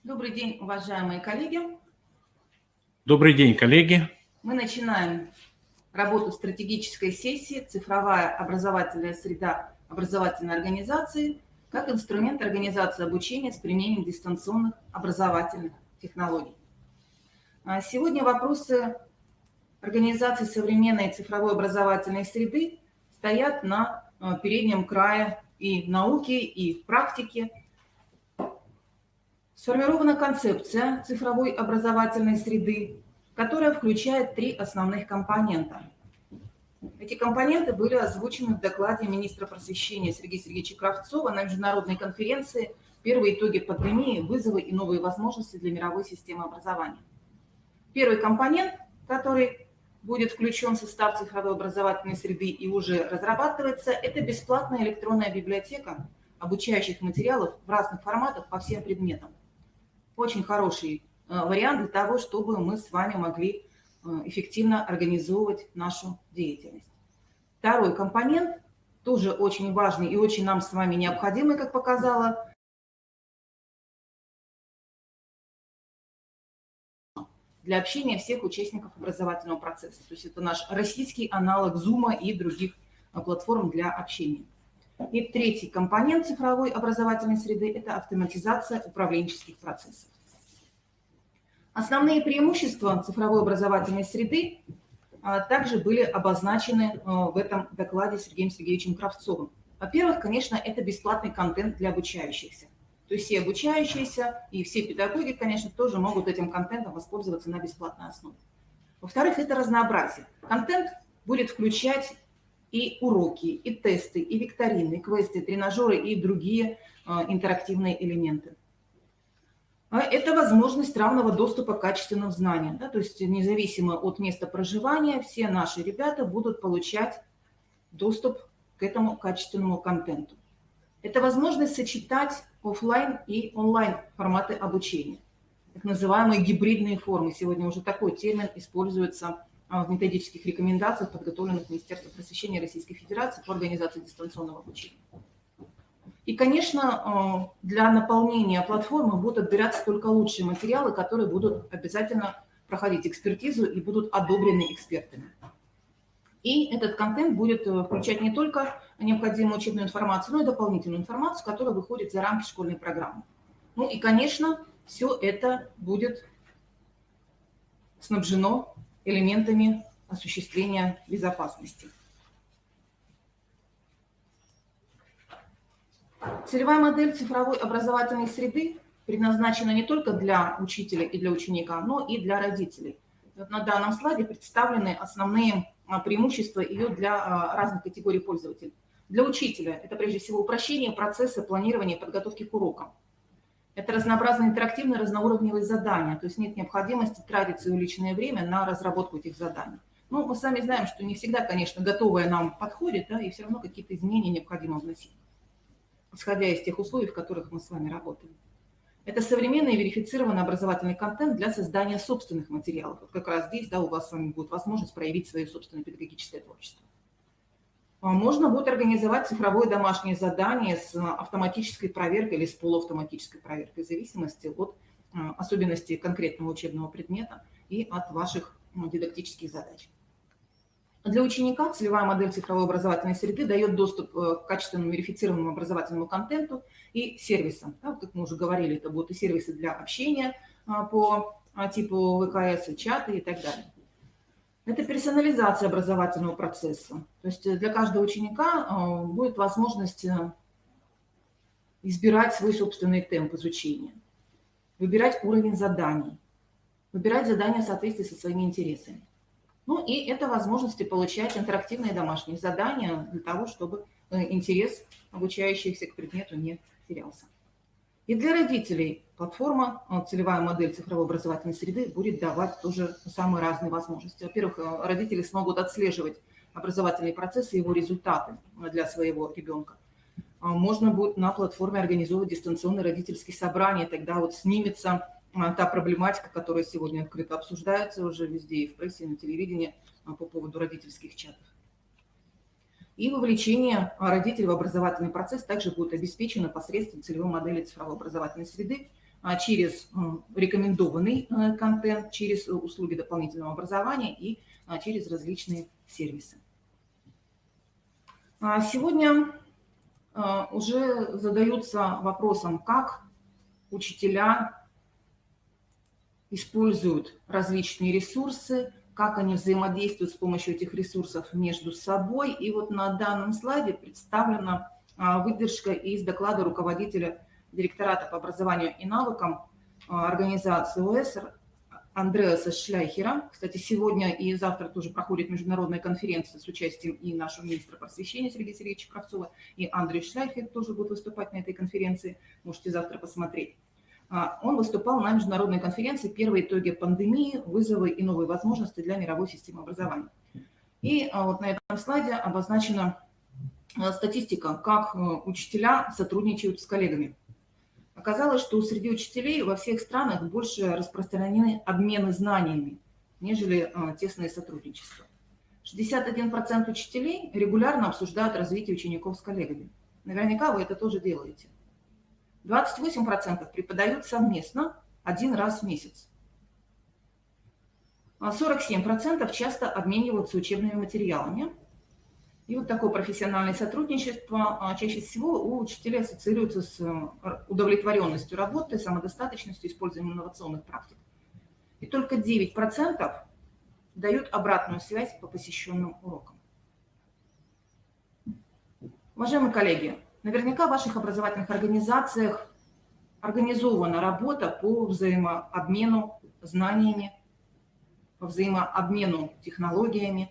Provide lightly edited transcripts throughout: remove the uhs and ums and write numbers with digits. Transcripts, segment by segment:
Добрый день, уважаемые коллеги. Добрый день, коллеги. Мы начинаем работу стратегической сессии «Цифровая образовательная среда образовательной организации как инструмент организации обучения с применением дистанционных образовательных технологий». Сегодня вопросы организации современной цифровой образовательной среды стоят на переднем крае и в науке, и в практике. Сформирована концепция цифровой образовательной среды, которая включает три основных компонента. Эти компоненты были озвучены в докладе министра просвещения Сергея Сергеевича Кравцова на международной конференции «Первые итоги пандемии. Вызовы и новые возможности для мировой системы образования». Первый компонент, который будет включен в состав цифровой образовательной среды и уже разрабатывается, это бесплатная электронная библиотека обучающих материалов в разных форматах по всем предметам. Очень хороший вариант для того, чтобы мы с вами могли эффективно организовывать нашу деятельность. Второй компонент, тоже очень важный и очень нам с вами необходимый, как показала для общения всех участников образовательного процесса. То есть это наш российский аналог Zoom и других платформ для общения. И третий компонент цифровой образовательной среды – это автоматизация управленческих процессов. Основные преимущества цифровой образовательной среды также были обозначены в этом докладе Сергеем Сергеевичем Кравцовым. Во-первых, конечно, это бесплатный контент для обучающихся. То есть все обучающиеся и все педагоги, конечно, тоже могут этим контентом воспользоваться на бесплатной основе. Во-вторых, это разнообразие. Контент будет включать и уроки, и тесты, и викторины, и квесты, и тренажеры, и другие интерактивные элементы. Это возможность равного доступа к качественным знаниям. Да, то есть независимо от места проживания, все наши ребята будут получать доступ к этому качественному контенту. Это возможность сочетать офлайн и онлайн форматы обучения. Так называемые гибридные формы. Сегодня уже такой термин используется в методических рекомендациях, подготовленных Министерством просвещения Российской Федерации по организации дистанционного обучения. И, конечно, для наполнения платформы будут отбираться только лучшие материалы, которые будут обязательно проходить экспертизу и будут одобрены экспертами. И этот контент будет включать не только необходимую учебную информацию, но и дополнительную информацию, которая выходит за рамки школьной программы. Ну и, конечно, все это будет снабжено элементами осуществления безопасности. Целевая модель цифровой образовательной среды предназначена не только для учителя и для ученика, но и для родителей. Вот на данном слайде представлены основные преимущества ее для разных категорий пользователей. Для учителя это прежде всего упрощение процесса планирования и подготовки к урокам. Это разнообразные интерактивные разноуровневые задания, то есть нет необходимости тратить свое личное время на разработку этих заданий. Но мы сами знаем, что не всегда, конечно, готовое нам подходит, да, и все равно какие-то изменения необходимо вносить, исходя из тех условий, в которых мы с вами работаем. Это современный и верифицированный образовательный контент для создания собственных материалов. Вот как раз здесь, да, у вас с вами будет возможность проявить свое собственное педагогическое творчество. Можно будет организовать цифровое домашнее задание с автоматической проверкой или с полуавтоматической проверкой, в зависимости от особенностей конкретного учебного предмета и от ваших дидактических задач. Для ученика целевая модель цифровой образовательной среды дает доступ к качественному верифицированному образовательному контенту и сервисам. Да, как мы уже говорили, это будут и сервисы для общения по типу ВКС, и чаты и так далее. Это персонализация образовательного процесса. То есть для каждого ученика будет возможность избирать свой собственный темп изучения, выбирать уровень заданий, выбирать задания в соответствии со своими интересами. Ну и это возможности получать интерактивные домашние задания для того, чтобы интерес обучающихся к предмету не терялся. И для родителей платформа «Целевая модель цифровой образовательной среды» будет давать тоже самые разные возможности. Во-первых, родители смогут отслеживать образовательные процессы и его результаты для своего ребенка. Можно будет на платформе организовывать дистанционные родительские собрания, тогда вот снимется та проблематика, которая сегодня открыто обсуждается уже везде, и в прессе, и на телевидении по поводу родительских чатов. И вовлечение родителей в образовательный процесс также будет обеспечено посредством целевой модели цифровой образовательной среды, через рекомендованный контент, через услуги дополнительного образования и через различные сервисы. Сегодня уже задаются вопросом, как учителя используют различные ресурсы, как они взаимодействуют с помощью этих ресурсов между собой. И вот на данном слайде представлена выдержка из доклада руководителя директората по образованию и навыкам организации ОЭСР Андреаса Шляйхера. Кстати, сегодня и завтра тоже проходит международная конференция с участием и нашего министра просвещения Сергея Сергеевича Кравцова, и Андрей Шляйхер тоже будет выступать на этой конференции. Можете завтра посмотреть. Он выступал на международной конференции «Первые итоги пандемии. Вызовы и новые возможности для мировой системы образования». И вот на этом слайде обозначена статистика, как учителя сотрудничают с коллегами. Оказалось, что среди учителей во всех странах больше распространены обмены знаниями, нежели тесное сотрудничество. 61% учителей регулярно обсуждают развитие учеников с коллегами. Наверняка вы это тоже делаете. 28% преподают совместно один раз в месяц. 47% часто обмениваются учебными материалами. И вот такое профессиональное сотрудничество чаще всего у учителей ассоциируется с удовлетворенностью работы, самодостаточностью, использованием инновационных практик. И только 9% дают обратную связь по посещенным урокам. Уважаемые коллеги, наверняка в ваших образовательных организациях организована работа по взаимообмену знаниями, по взаимообмену технологиями.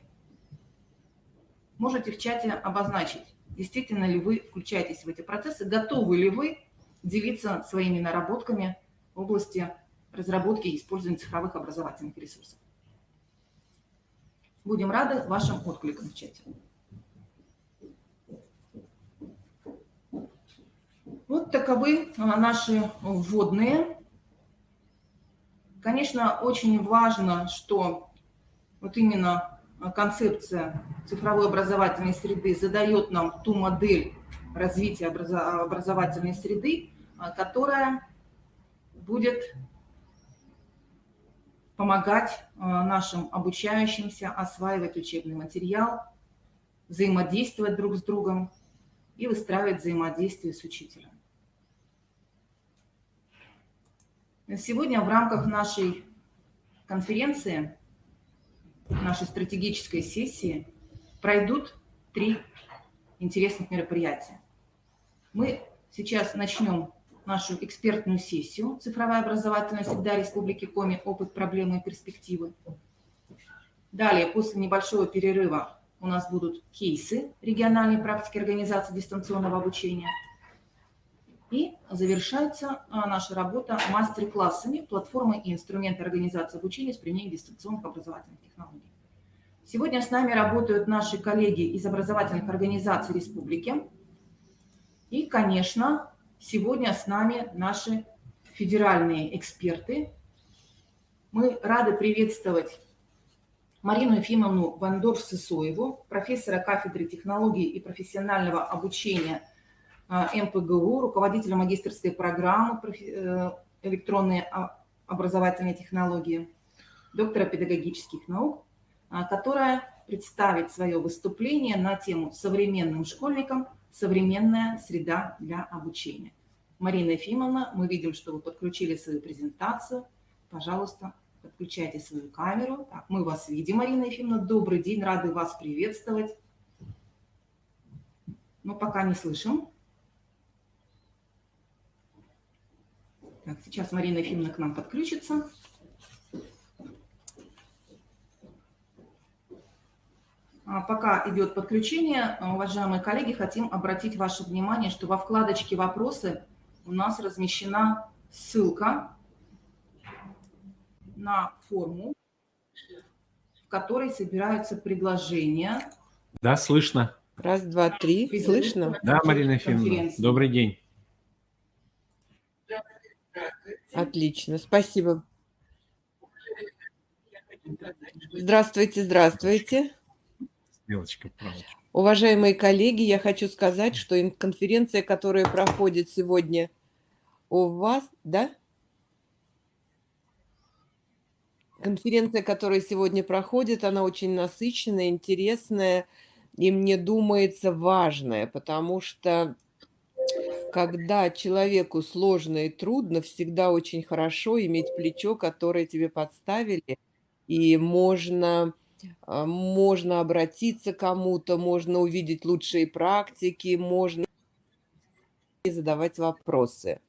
Можете в чате обозначить, действительно ли вы включаетесь в эти процессы, готовы ли вы делиться своими наработками в области разработки и использования цифровых образовательных ресурсов. Будем рады вашим откликам в чате. Вот таковы наши вводные. Конечно, очень важно, что вот именно концепция цифровой образовательной среды задает нам ту модель развития образовательной среды, которая будет помогать нашим обучающимся осваивать учебный материал, взаимодействовать друг с другом и выстраивать взаимодействие с учителем. Сегодня в рамках нашей конференции, нашей стратегической сессии пройдут 3 интересных мероприятия. Мы сейчас начнем нашу экспертную сессию «Цифровая образовательная среда Республики Коми. Опыт, проблемы и перспективы». Далее, после небольшого перерыва, у нас будут кейсы региональной практики организации дистанционного обучения. И завершается наша работа мастер-классами, платформы и инструменты организации обучения с применением дистанционных образовательных технологий. Сегодня с нами работают наши коллеги из образовательных организаций республики. И, конечно, сегодня с нами наши федеральные эксперты. Мы рады приветствовать Марину Ефимовну Вандорф-Сысоеву, профессора кафедры технологий и профессионального обучения МПГУ, руководителя магистерской программы электронные образовательные технологии, доктора педагогических наук, которая представит свое выступление на тему «Современным школьникам. Современная среда для обучения». Марина Ефимовна, мы видим, что вы подключили свою презентацию. Пожалуйста, подключайте свою камеру. Так, мы вас видим, Марина Ефимовна. Добрый день, рады вас приветствовать. Но пока не слышим. Так, сейчас Марина Ефимовна к нам подключится. Пока идет подключение, уважаемые коллеги, хотим обратить ваше внимание, что во вкладочке «Вопросы» у нас размещена ссылка на форму, в которой собираются предложения. Да, слышно. Раз, два, три. Слышно? Да, Марина Ефимовна, добрый день. Отлично, спасибо. Здравствуйте, здравствуйте. Стрелочка вправо. Уважаемые коллеги, я хочу сказать, что конференция, которая проходит сегодня у вас, да? Конференция, которая сегодня проходит, она очень насыщенная, интересная и, мне думается, важная, потому что когда человеку сложно и трудно, всегда очень хорошо иметь плечо, которое тебе подставили, и можно обратиться к кому-то, можно увидеть лучшие практики, можно задавать вопросы.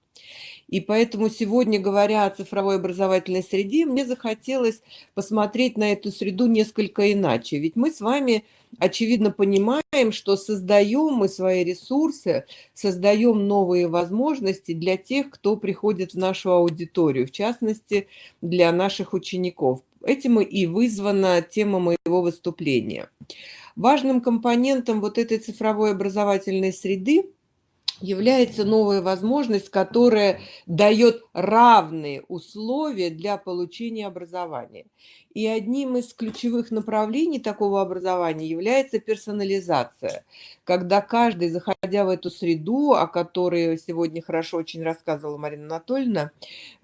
И поэтому сегодня, говоря о цифровой образовательной среде, мне захотелось посмотреть на эту среду несколько иначе. Ведь мы с вами, очевидно, понимаем, что создаем мы свои ресурсы, создаем новые возможности для тех, кто приходит в нашу аудиторию, в частности, для наших учеников. Этим и вызвана тема моего выступления. Важным компонентом вот этой цифровой образовательной среды является новая возможность, которая дает равные условия для получения образования. И одним из ключевых направлений такого образования является персонализация, когда каждый, заходя в эту среду, о которой сегодня хорошо очень рассказывала Марина Анатольевна,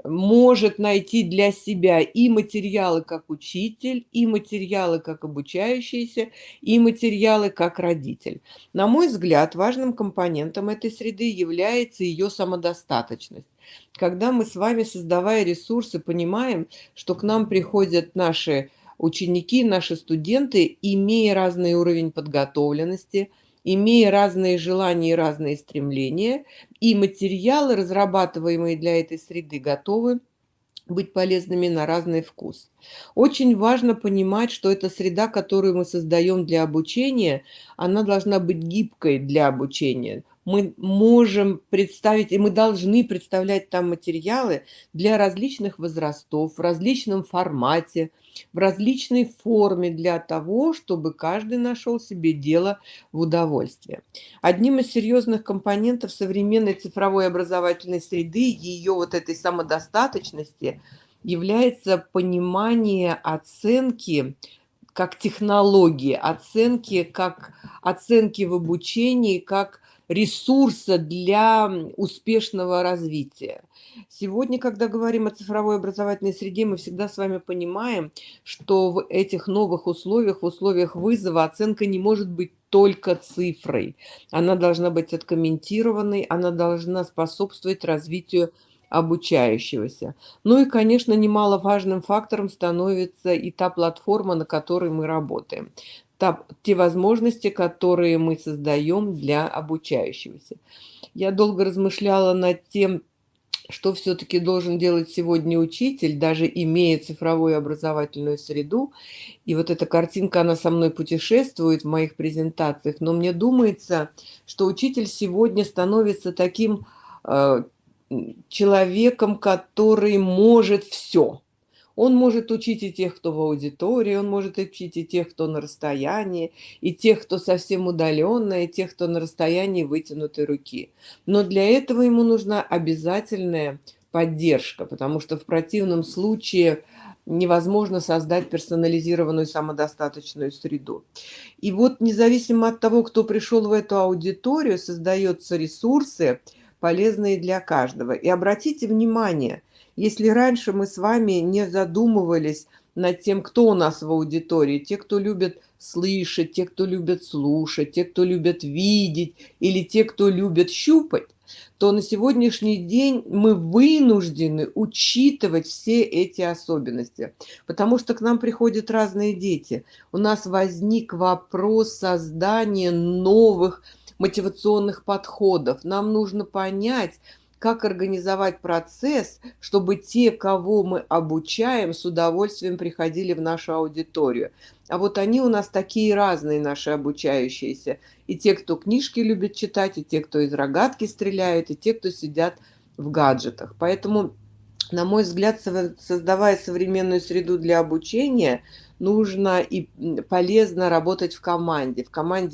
может найти для себя и материалы как учитель, и материалы как обучающийся, и материалы как родитель. На мой взгляд, важным компонентом этой среды является ее самодостаточность. Когда мы с вами, создавая ресурсы, понимаем, что к нам приходят наши ученики, наши студенты, имея разный уровень подготовленности, имея разные желания и разные стремления, и материалы, разрабатываемые для этой среды, готовы быть полезными на разный вкус. Очень важно понимать, что эта среда, которую мы создаем для обучения, она должна быть гибкой для обучения. Мы можем представить, и мы должны представлять там материалы для различных возрастов, в различном формате, в различной форме для того, чтобы каждый нашел себе дело в удовольствие. Одним из серьезных компонентов современной цифровой образовательной среды, ее вот этой самодостаточности, является понимание оценки как технологии, оценки как оценки в обучении, как ресурса для успешного развития. Сегодня, когда говорим о цифровой образовательной среде, мы всегда с вами понимаем, что в этих новых условиях, в условиях вызова, оценка не может быть только цифрой. Она должна быть откомментированной, она должна способствовать развитию обучающегося. Ну и, конечно, немаловажным фактором становится и та платформа, на которой мы работаем. Те возможности, которые мы создаем для обучающегося. Я долго размышляла над тем, что все-таки должен делать сегодня учитель, даже имея цифровую образовательную среду. И вот эта картинка, она со мной путешествует в моих презентациях, но мне думается, что учитель сегодня становится таким человеком, который может все. Он может учить и тех, кто в аудитории, он может учить и тех, кто на расстоянии, и тех, кто совсем удаленно, и тех, кто на расстоянии вытянутой руки. Но для этого ему нужна обязательная поддержка, потому что в противном случае невозможно создать персонализированную самодостаточную среду. И вот независимо от того, кто пришел в эту аудиторию, создаются ресурсы, полезные для каждого. И обратите внимание, если раньше мы с вами не задумывались над тем, кто у нас в аудитории, те, кто любят слышать, те, кто любят слушать, те, кто любят видеть, или те, кто любят щупать, то на сегодняшний день мы вынуждены учитывать все эти особенности, потому что к нам приходят разные дети. У нас возник вопрос создания новых мотивационных подходов. Нам нужно понять, как организовать процесс, чтобы те, кого мы обучаем, с удовольствием приходили в нашу аудиторию. А вот они у нас такие разные, наши обучающиеся. И те, кто книжки любят читать, и те, кто из рогатки стреляют, и те, кто сидят в гаджетах. Поэтому, на мой взгляд, создавая современную среду для обучения, нужно и полезно работать в команде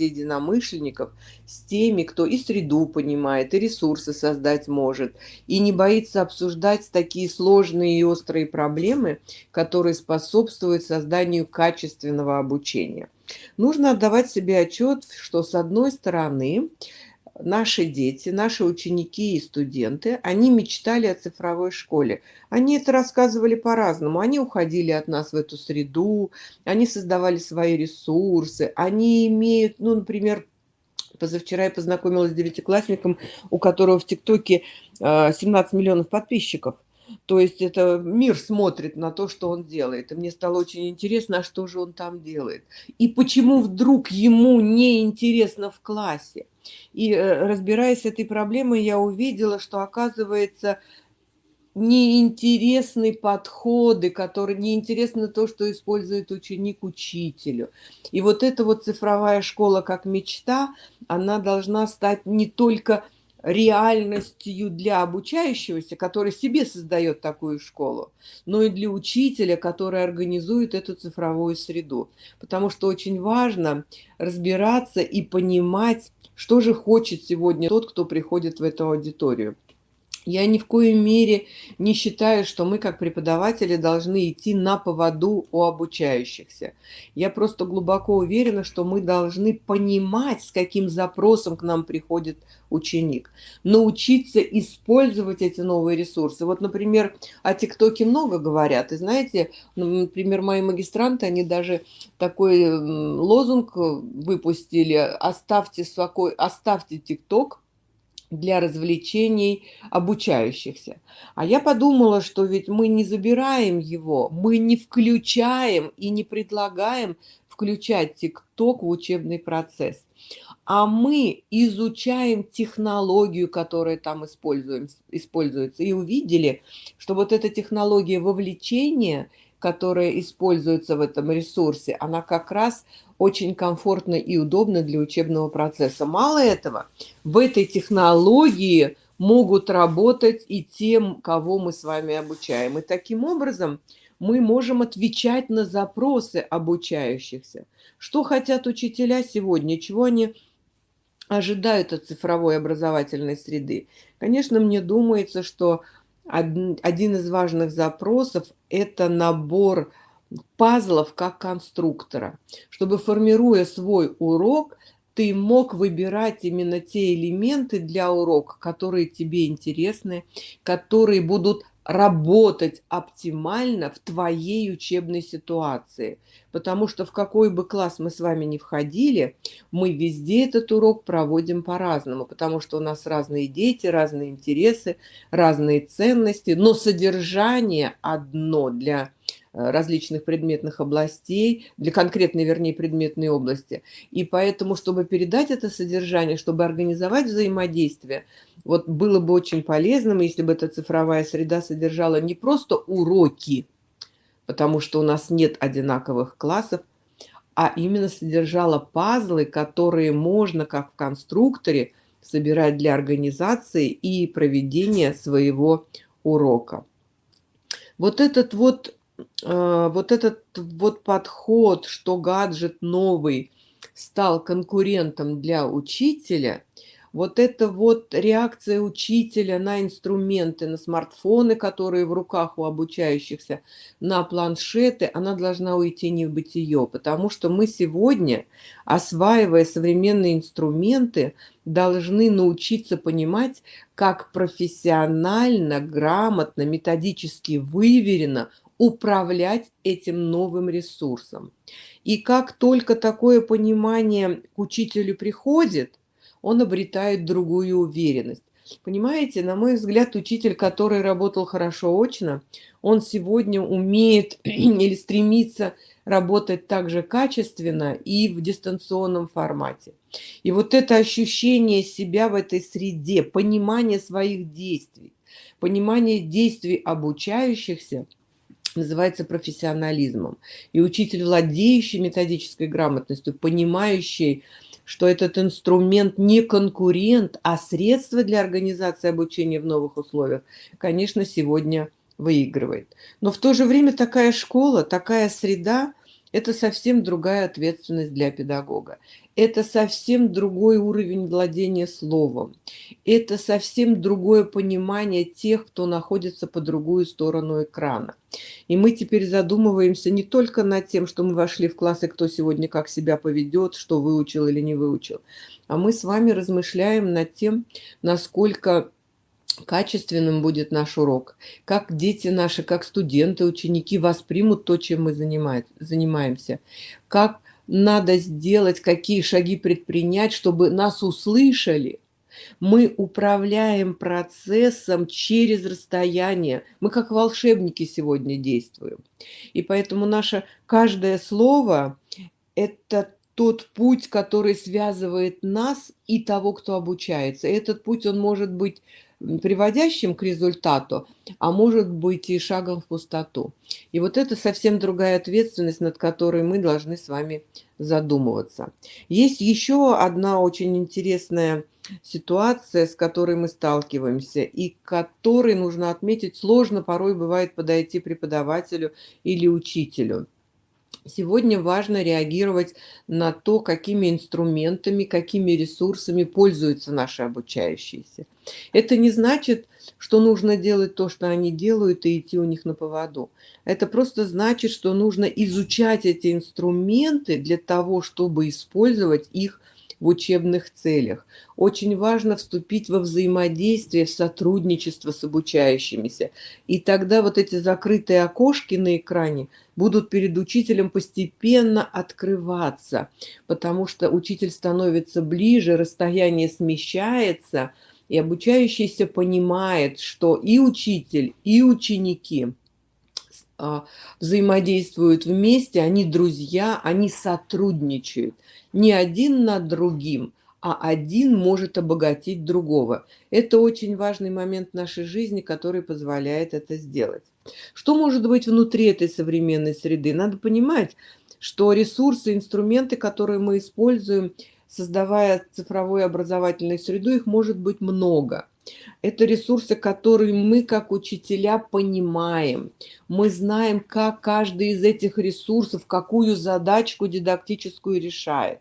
единомышленников, с теми, кто и среду понимает, и ресурсы создать может, и не боится обсуждать такие сложные и острые проблемы, которые способствуют созданию качественного обучения. Нужно отдавать себе отчет, что с одной стороны наши дети, наши ученики и студенты, они мечтали о цифровой школе. Они это рассказывали по-разному. Они уходили от нас в эту среду, они создавали свои ресурсы, они имеют, ну, например, позавчера я познакомилась с девятиклассником, у которого в ТикТоке 17 миллионов подписчиков. То есть это мир смотрит на то, что он делает. И мне стало очень интересно, а что же он там делает. И почему вдруг ему не интересно в классе. И разбираясь с этой проблемой, я увидела, что, оказывается, неинтересны подходы, которые неинтересно то, что использует ученик учителю. И вот эта вот цифровая школа как мечта, она должна стать не только реальностью для обучающегося, который себе создает такую школу, но и для учителя, который организует эту цифровую среду. Потому что очень важно разбираться и понимать, что же хочет сегодня тот, кто приходит в эту аудиторию. Я ни в коей мере не считаю, что мы, как преподаватели, должны идти на поводу у обучающихся. Я просто глубоко уверена, что мы должны понимать, с каким запросом к нам приходит ученик, научиться использовать эти новые ресурсы. Вот, например, о ТикТоке много говорят. И знаете, например, мои магистранты, они даже такой лозунг выпустили: «Оставьте ТикТок для развлечений обучающихся». А я подумала, что ведь мы не забираем его, мы не включаем и не предлагаем включать ТикТок в учебный процесс, а мы изучаем технологию, которая там используется, и увидели, что вот эта технология вовлечения, которая используется в этом ресурсе, она как раз очень комфортна и удобна для учебного процесса. Мало этого, в этой технологии могут работать и тем, кого мы с вами обучаем. И таким образом мы можем отвечать на запросы обучающихся. Что хотят учителя сегодня, чего они ожидают от цифровой образовательной среды? Конечно, мне думается, что один из важных запросов – это набор пазлов как конструктора, чтобы, формируя свой урок, ты мог выбирать именно те элементы для урока, которые тебе интересны, которые будут работать оптимально в твоей учебной ситуации. Потому что в какой бы класс мы с вами ни входили, мы везде этот урок проводим по-разному, потому что у нас разные дети, разные интересы, разные ценности, но содержание одно для различных предметных областей, для конкретной, вернее, предметной области. И поэтому, чтобы передать это содержание, чтобы организовать взаимодействие, вот было бы очень полезным, если бы эта цифровая среда содержала не просто уроки, потому что у нас нет одинаковых классов, а именно содержала пазлы, которые можно, как в конструкторе, собирать для организации и проведения своего урока. Вот этот вот подход, что гаджет новый стал конкурентом для учителя, вот эта вот реакция учителя на инструменты, на смартфоны, которые в руках у обучающихся, на планшеты, она должна уйти не в бытие, потому что мы сегодня, осваивая современные инструменты, должны научиться понимать, как профессионально, грамотно, методически выверенно управлять этим новым ресурсом. И как только такое понимание к учителю приходит, он обретает другую уверенность. Понимаете, на мой взгляд, учитель, который работал хорошо очно, он сегодня умеет или стремится работать так же качественно и в дистанционном формате. И вот это ощущение себя в этой среде, понимание своих действий, понимание действий обучающихся называется профессионализмом. И учитель, владеющий методической грамотностью, понимающий, что этот инструмент не конкурент, а средство для организации обучения в новых условиях, конечно, сегодня выигрывает. Но в то же время такая школа, такая среда, это совсем другая ответственность для педагога. Это совсем другой уровень владения словом. Это совсем другое понимание тех, кто находится по другую сторону экрана. И мы теперь задумываемся не только над тем, что мы вошли в класс, и кто сегодня как себя поведет, что выучил или не выучил, а мы с вами размышляем над тем, насколько качественным будет наш урок, как дети наши, как студенты, ученики воспримут то, чем мы занимаемся, как надо сделать, какие шаги предпринять, чтобы нас услышали. Мы управляем процессом через расстояние. Мы как волшебники сегодня действуем. И поэтому наше каждое слово – это тот путь, который связывает нас и того, кто обучается. И этот путь, он может быть приводящим к результату, а может быть и шагом в пустоту. И вот это совсем другая ответственность, над которой мы должны с вами задумываться. Есть еще одна очень интересная ситуация, с которой мы сталкиваемся, и к которой, нужно отметить, сложно порой бывает подойти преподавателю или учителю. Сегодня важно реагировать на то, какими инструментами, какими ресурсами пользуются наши обучающиеся. Это не значит, что нужно делать то, что они делают, и идти у них на поводу. Это просто значит, что нужно изучать эти инструменты для того, чтобы использовать их в учебных целях. Очень важно вступить во взаимодействие, в сотрудничество с обучающимися. И тогда вот эти закрытые окошки на экране будут перед учителем постепенно открываться, потому что учитель становится ближе, расстояние смещается, и обучающийся понимает, что и учитель, и ученики взаимодействуют вместе, они друзья, они сотрудничают. Не один над другим, а один может обогатить другого. Это очень важный момент нашей жизни, который позволяет это сделать. Что может быть внутри этой современной среды? Надо понимать, что ресурсы, инструменты, которые мы используем, создавая цифровую образовательную среду, их может быть много. Это ресурсы, которые мы, как учителя, понимаем. Мы знаем, как каждый из этих ресурсов, какую задачку дидактическую решает.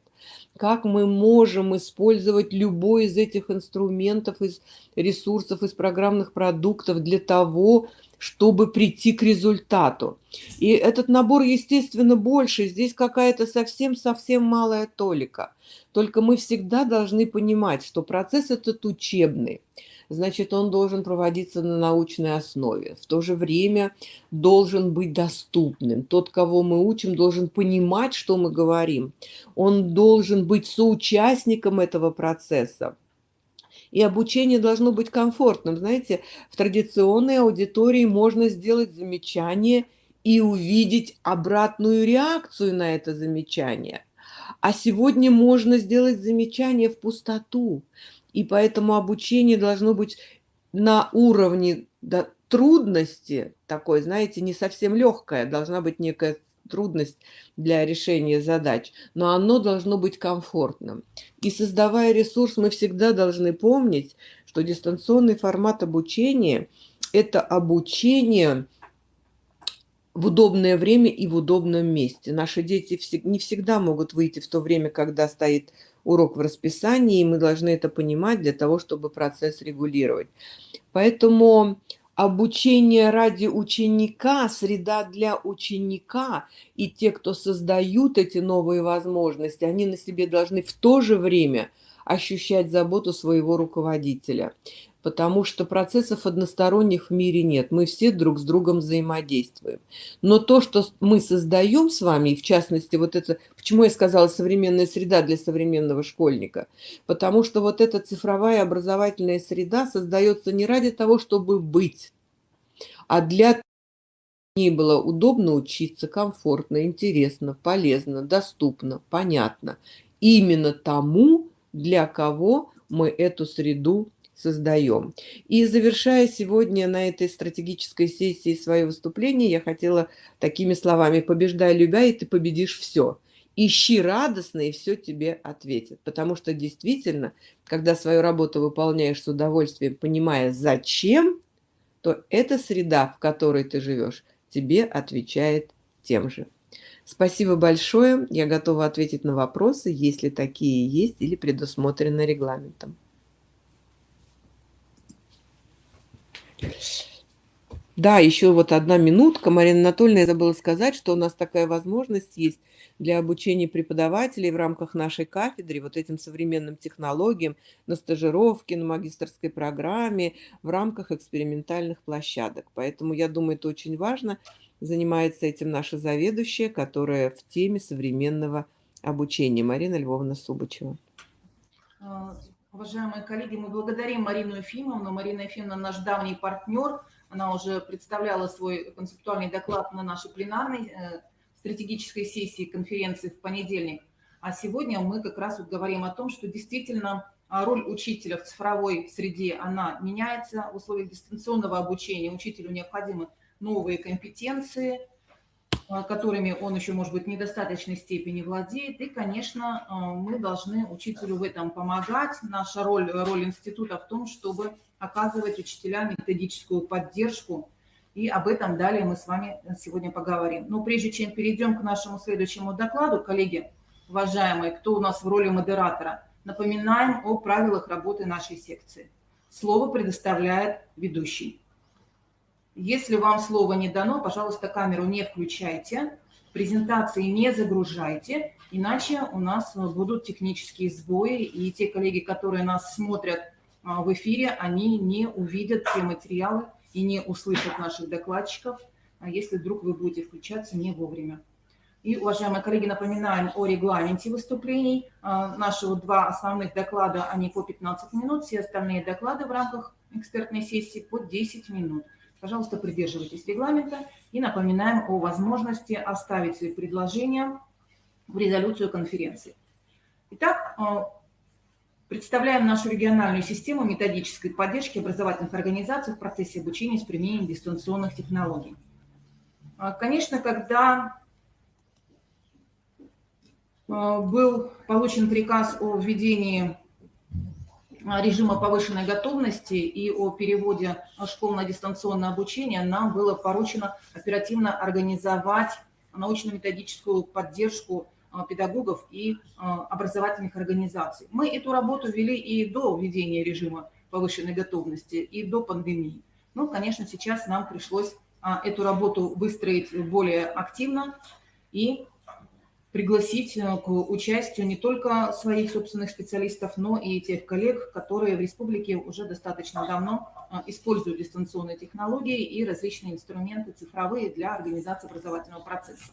Как мы можем использовать любой из этих инструментов, из ресурсов, из программных продуктов для того, чтобы прийти к результату. И этот набор, естественно, больше. Здесь какая-то совсем-совсем малая толика. Только мы всегда должны понимать, что процесс этот учебный. Значит, он должен проводиться на научной основе. В то же время должен быть доступным. Тот, кого мы учим, должен понимать, что мы говорим. Он должен быть соучастником этого процесса. И обучение должно быть комфортным. Знаете, в традиционной аудитории можно сделать замечание и увидеть обратную реакцию на это замечание. А сегодня можно сделать замечание в пустоту. И поэтому обучение должно быть на уровне трудности, такой, знаете, не совсем легкая, должна быть некая трудность для решения задач, но оно должно быть комфортным. И создавая ресурс, мы всегда должны помнить, что дистанционный формат обучения – это обучение в удобное время и в удобном месте. Наши дети не всегда могут выйти в то время, когда стоит урок в расписании, и мы должны это понимать для того, чтобы процесс регулировать. Поэтому обучение ради ученика, среда для ученика, и те, кто создают эти новые возможности, они на себе должны в то же время ощущать заботу своего руководителя. Потому что процессов односторонних в мире нет. Мы все друг с другом взаимодействуем. Но то, что мы создаем с вами, и в частности, вот это, почему я сказала современная среда для современного школьника, потому что вот эта цифровая образовательная среда создается не ради того, чтобы быть, а для того, чтобы ей было удобно учиться, комфортно, интересно, полезно, доступно, понятно. Именно тому, для кого мы эту среду создаем. И завершая сегодня на этой стратегической сессии свое выступление, я хотела такими словами: побеждай, любя, и ты победишь все. Ищи радостно, и все тебе ответит. Потому что действительно, когда свою работу выполняешь с удовольствием, понимая зачем, то эта среда, в которой ты живешь, тебе отвечает тем же. Спасибо большое. Я готова ответить на вопросы, если такие есть или предусмотрены регламентом. Да, еще вот 1 минутка. Марина Анатольевна, я забыла сказать, что у нас такая возможность есть для обучения преподавателей в рамках нашей кафедры вот этим современным технологиям на стажировке, на магистерской программе, в рамках экспериментальных площадок. Поэтому я думаю, это очень важно. Занимается этим наша заведующая, которая в теме современного обучения, Марина Львовна Субачева. Уважаемые коллеги, мы благодарим Марину Ефимовну. Марина Ефимовна наш давний партнер. Она уже представляла свой концептуальный доклад на нашей пленарной стратегической сессии конференции в понедельник. А сегодня мы как раз вот говорим о том, что действительно роль учителя в цифровой среде, она меняется. В условиях дистанционного обучения учителю необходимы новые компетенции, которыми он еще, может быть, в недостаточной степени владеет. И, конечно, мы должны учителю в этом помогать. Наша роль института в том, чтобы оказывать учителям методическую поддержку. И об этом далее мы с вами сегодня поговорим. Но прежде чем перейдем к нашему следующему докладу, коллеги, уважаемые, кто у нас в роли модератора, напоминаем о правилах работы нашей секции. Слово предоставляет ведущий. Если вам слово не дано, пожалуйста, камеру не включайте, презентации не загружайте, иначе у нас будут технические сбои, и те коллеги, которые нас смотрят в эфире, они не увидят те материалы и не услышат наших докладчиков, если вдруг вы будете включаться не вовремя. И, уважаемые коллеги, напоминаем о регламенте выступлений. Наши 2 основных доклада, они по 15 минут, все остальные доклады в рамках экспертной сессии по 10 минут. Пожалуйста, придерживайтесь регламента и напоминаем о возможности оставить свои предложения в резолюцию конференции. Итак, представляем нашу региональную систему методической поддержки образовательных организаций в процессе обучения с применением дистанционных технологий. Конечно, когда был получен приказ о введении режима повышенной готовности и о переводе школ на дистанционное обучение, нам было поручено оперативно организовать научно-методическую поддержку педагогов и образовательных организаций. Мы эту работу вели и до введения режима повышенной готовности, и до пандемии. Но, конечно, сейчас нам пришлось эту работу выстроить более активно и пригласить к участию не только своих собственных специалистов, но и тех коллег, которые в республике уже достаточно давно используют дистанционные технологии и различные инструменты цифровые для организации образовательного процесса.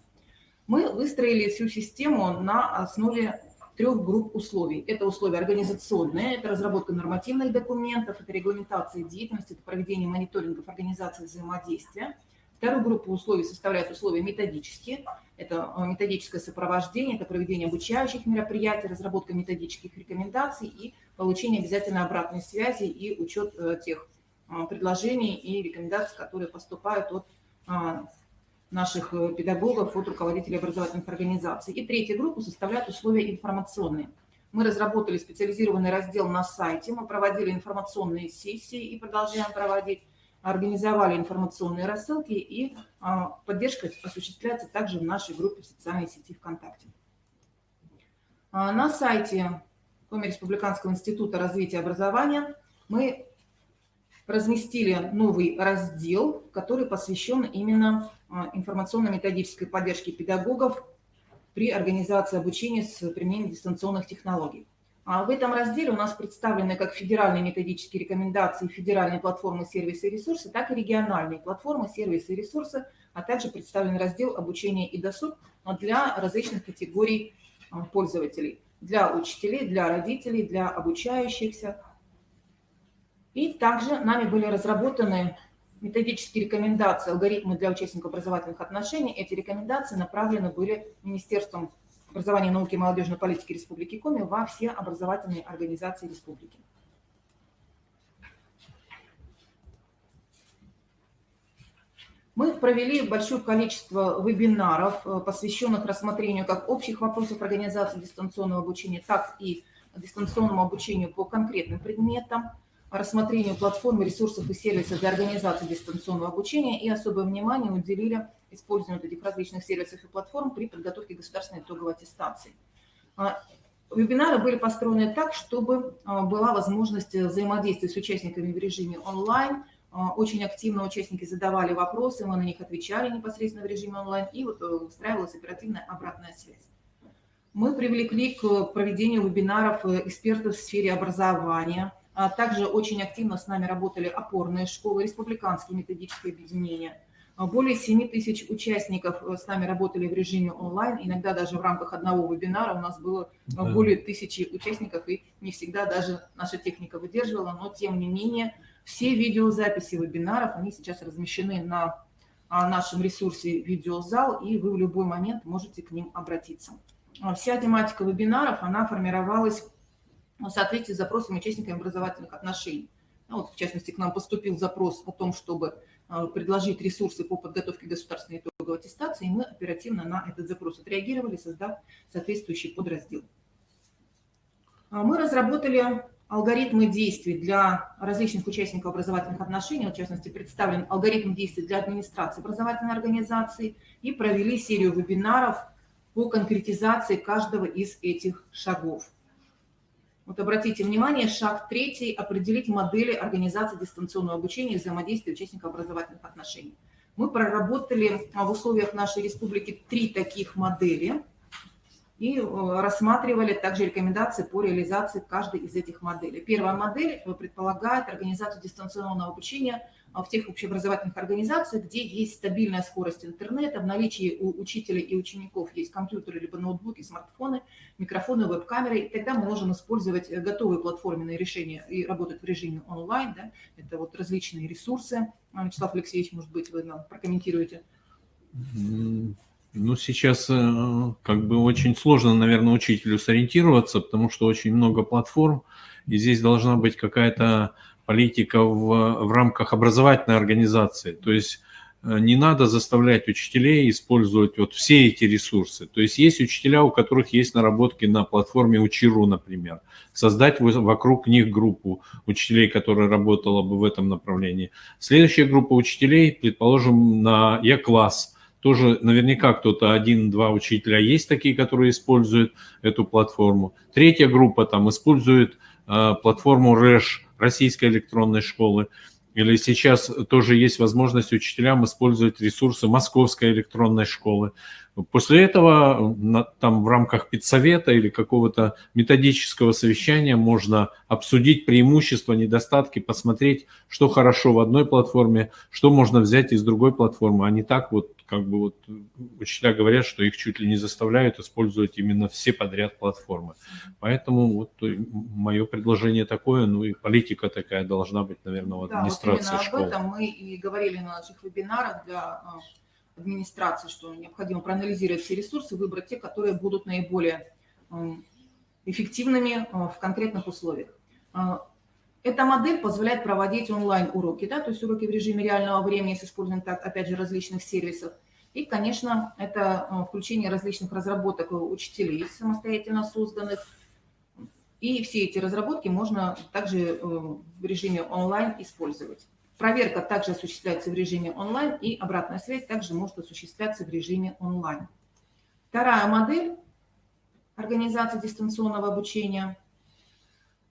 Мы выстроили всю систему на основе 3 групп условий. Это условия организационные, это разработка нормативных документов, это регламентация деятельности, это проведение мониторингов организации взаимодействия. Вторую группу условий составляют условия методические. Это методическое сопровождение, это проведение обучающих мероприятий, разработка методических рекомендаций и получение обязательной обратной связи и учет тех предложений и рекомендаций, которые поступают от наших педагогов, от руководителей образовательных организаций. И третью группу составляют условия информационные. Мы разработали специализированный раздел на сайте, мы проводили информационные сессии и продолжаем проводить, организовали информационные рассылки, и поддержка осуществляется также в нашей группе в социальной сети ВКонтакте. На сайте Коми Республиканского института развития образования мы разместили новый раздел, который посвящен именно информационно-методической поддержке педагогов при организации обучения с применением дистанционных технологий. В этом разделе у нас представлены как федеральные методические рекомендации, федеральные платформы, сервисы и ресурсы, так и региональные платформы, сервисы и ресурсы, а также представлен раздел обучения и досуг для различных категорий пользователей, для учителей, для родителей, для обучающихся. И также нами были разработаны методические рекомендации, алгоритмы для участников образовательных отношений. Эти рекомендации направлены были Министерством образования, науки и молодежной политики Республики Коми во все образовательные организации республики. Мы провели большое количество вебинаров, посвященных рассмотрению как общих вопросов организации дистанционного обучения, так и дистанционному обучению по конкретным предметам. рассмотрению платформы, ресурсов и сервисов для организации дистанционного обучения и особое внимание уделили использованию этих различных сервисов и платформ при подготовке государственной итоговой аттестации. Вебинары были построены так, чтобы была возможность взаимодействия с участниками в режиме онлайн. Очень активно участники задавали вопросы, мы на них отвечали непосредственно в режиме онлайн, и устраивалась оперативная обратная связь. Мы привлекли к проведению вебинаров экспертов в сфере образования. Также очень активно с нами работали опорные школы, республиканские методические объединения. Более 7 тысяч участников с нами работали в режиме онлайн. Иногда даже в рамках одного вебинара у нас было более 1000 участников, и не всегда даже наша техника выдерживала, но тем не менее все видеозаписи вебинаров, они сейчас размещены на нашем ресурсе «Видеозал», и вы в любой момент можете к ним обратиться. Вся тематика вебинаров, она формировалась в соответствии с запросами участников образовательных отношений. Вот, в частности, к нам поступил запрос о том, чтобы предложить ресурсы по подготовке государственной итоговой аттестации, и мы оперативно на этот запрос отреагировали, создав соответствующий подраздел. Мы разработали алгоритмы действий для различных участников образовательных отношений, в частности, представлен алгоритм действий для администрации образовательной организации, и провели серию вебинаров по конкретизации каждого из этих шагов. Вот обратите внимание, шаг 3 – определить модели организации дистанционного обучения и взаимодействия участников образовательных отношений. Мы проработали в условиях нашей республики 3 таких модели и рассматривали также рекомендации по реализации каждой из этих моделей. Первая модель предполагает организацию дистанционного обучения в тех общеобразовательных организациях, где есть стабильная скорость интернета, в наличии у учителей и учеников есть компьютеры, либо ноутбуки, смартфоны, микрофоны, веб-камеры. И тогда мы можем использовать готовые платформенные решения и работать в режиме онлайн. Да? Это вот различные ресурсы. Вячеслав Алексеевич, может быть, вы нам прокомментируете? Ну, сейчас как бы очень сложно, наверное, учителю сориентироваться, потому что очень много платформ, и здесь должна быть какая-то политика в рамках образовательной организации. То есть не надо заставлять учителей использовать вот все эти ресурсы. То есть есть учителя, у которых есть наработки на платформе Учи.ру, например. Создать вокруг них группу учителей, которая работала бы в этом направлении. Следующая группа учителей, предположим, на Е-класс. Тоже наверняка кто-то 1-2 учителя есть такие, которые используют эту платформу. Третья группа там использует платформу РЭШ, Российской электронной школы. Или сейчас тоже есть возможность учителям использовать ресурсы Московской электронной школы. После этого там в рамках педсовета или какого-то методического совещания можно обсудить преимущества, недостатки, посмотреть, что хорошо в одной платформе, что можно взять из другой платформы, а не так вот, как бы вот учителя говорят, что их чуть ли не заставляют использовать именно все подряд платформы. Поэтому вот мое предложение такое, ну и политика такая должна быть, наверное, в администрации школы. Об этом мы и говорили на наших вебинарах для администрации, что необходимо проанализировать все ресурсы, выбрать те, которые будут наиболее эффективными в конкретных условиях. Эта модель позволяет проводить онлайн-уроки, да, то есть уроки в режиме реального времени с использованием, опять же, различных сервисов. И, конечно, это включение различных разработок учителей, самостоятельно созданных. И все эти разработки можно также в режиме онлайн использовать. Проверка также осуществляется в режиме онлайн, и обратная связь также может осуществляться в режиме онлайн. Вторая модель организации дистанционного обучения,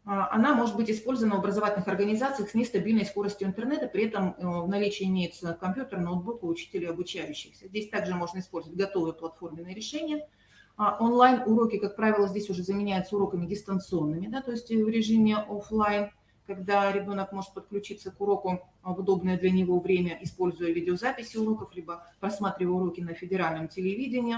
она может быть использована в образовательных организациях с нестабильной скоростью интернета, при этом в наличии имеется компьютер, ноутбук у учителей обучающихся. Здесь также можно использовать готовые платформенные решения. Онлайн-уроки, как правило, здесь уже заменяются уроками дистанционными, да, то есть в режиме офлайн, когда ребенок может подключиться к уроку в удобное для него время, используя видеозаписи уроков, либо просматривая уроки на федеральном телевидении,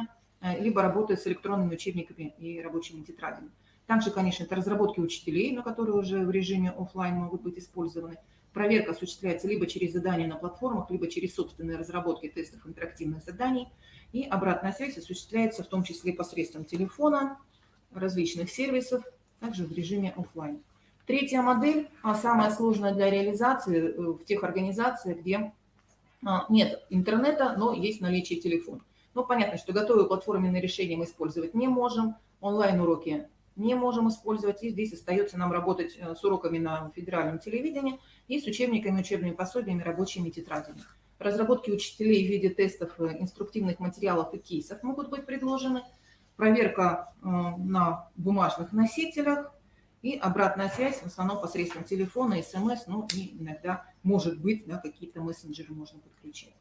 либо работая с электронными учебниками и рабочими тетрадями. Также, конечно, это разработки учителей, но которые уже в режиме офлайн могут быть использованы. Проверка осуществляется либо через задания на платформах, либо через собственные разработки тестов интерактивных заданий. И обратная связь осуществляется в том числе посредством телефона, различных сервисов, также в режиме офлайн. Третья модель, самая сложная для реализации в тех организациях, где нет интернета, но есть наличие телефона. Ну, понятно, что готовые платформенные решения мы использовать не можем. Онлайн-уроки не можем использовать. И здесь остается нам работать с уроками на федеральном телевидении и с учебниками, учебными пособиями, рабочими тетрадями. Разработки учителей в виде тестов, инструктивных материалов и кейсов могут быть предложены. Проверка на бумажных носителях и обратная связь в основном посредством телефона, СМС, ну и иногда, может быть, да, какие-то мессенджеры можно подключить.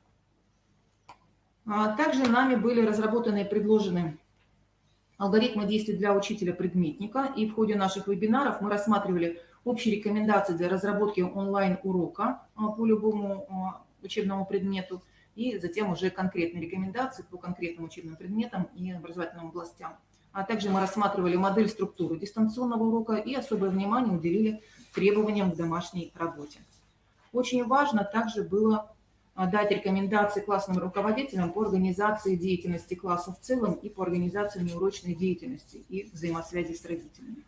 Также нами были разработаны и предложены алгоритмы действий для учителя-предметника, и в ходе наших вебинаров мы рассматривали общие рекомендации для разработки онлайн-урока по любому учебному предмету, и затем уже конкретные рекомендации по конкретным учебным предметам и образовательным областям. А также мы рассматривали модель структуры дистанционного урока и особое внимание уделили требованиям к домашней работе. Очень важно также было дать рекомендации классным руководителям по организации деятельности класса в целом и по организации неурочной деятельности и взаимосвязи с родителями.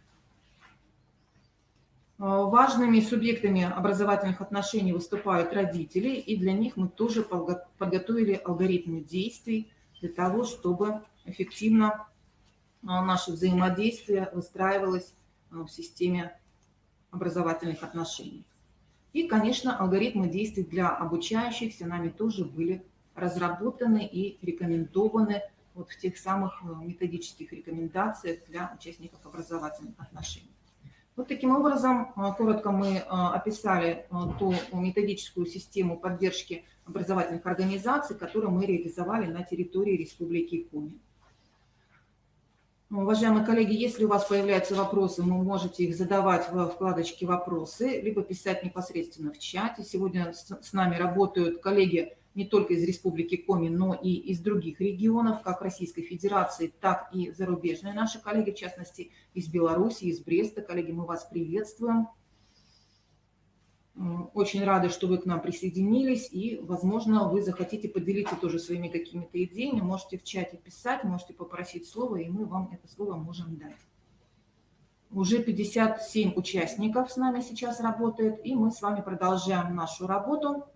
Важными субъектами образовательных отношений выступают родители, и для них мы тоже подготовили алгоритмы действий для того, чтобы эффективно наше взаимодействие выстраивалось в системе образовательных отношений. И, конечно, алгоритмы действий для обучающихся нами тоже были разработаны и рекомендованы вот в тех самых методических рекомендациях для участников образовательных отношений. Вот таким образом, коротко мы описали ту методическую систему поддержки образовательных организаций, которую мы реализовали на территории Республики Коми. Уважаемые коллеги, если у вас появляются вопросы, вы можете их задавать в вкладочке «Вопросы», либо писать непосредственно в чате. Сегодня с нами работают коллеги не только из Республики Коми, но и из других регионов, как Российской Федерации, так и зарубежные наши коллеги, в частности, из Беларуси, из Бреста. Коллеги, мы вас приветствуем. Очень рады, что вы к нам присоединились, и, возможно, вы захотите поделиться тоже своими какими-то идеями. Можете в чате писать, можете попросить слово, и мы вам это слово можем дать. Уже 57 участников с нами сейчас работает, и мы с вами продолжаем нашу работу.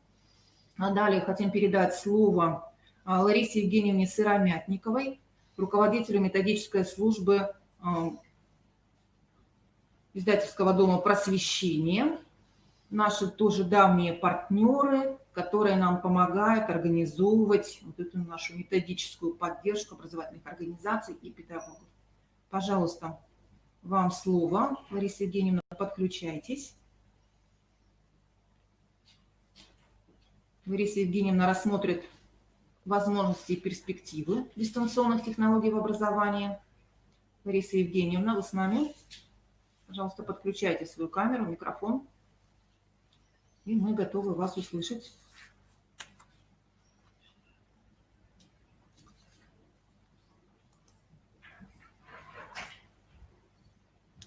А далее хотим передать слово Ларисе Евгеньевне Сыромятниковой, руководителю методической службы издательского дома «Просвещение». Наши тоже давние партнеры, которые нам помогают организовывать вот эту нашу методическую поддержку образовательных организаций и педагогов. Пожалуйста, вам слово, Лариса Евгеньевна, подключайтесь. Лариса Евгеньевна рассмотрит возможности и перспективы дистанционных технологий в образовании. Лариса Евгеньевна, вы с нами? Пожалуйста, подключайте свою камеру, микрофон. И мы готовы вас услышать.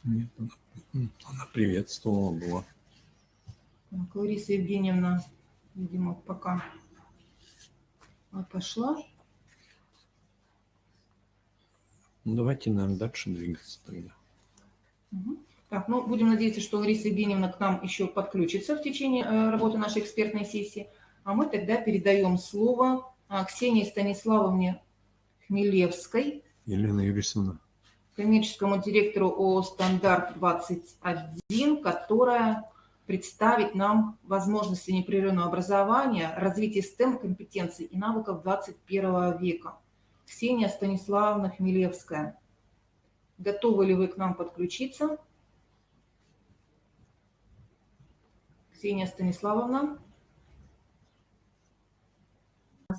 Нет, она приветствовала была. Так, Лариса Евгеньевна, видимо, пока отошла. Ну, давайте, наверное, дальше двигаться тогда. Угу. Так, ну, будем надеяться, что Лариса Евгеньевна к нам еще подключится в течение работы нашей экспертной сессии. А мы тогда передаем слово Ксении Станиславовне Хмелевской, Елена Юрьевна, коммерческому директору ООО «Стандарт-21», которая представит нам возможности непрерывного образования, развития STEM компетенций и навыков 21 века. Ксения Станиславовна Хмелевская, готовы ли вы к нам подключиться? Ксения Станиславовна.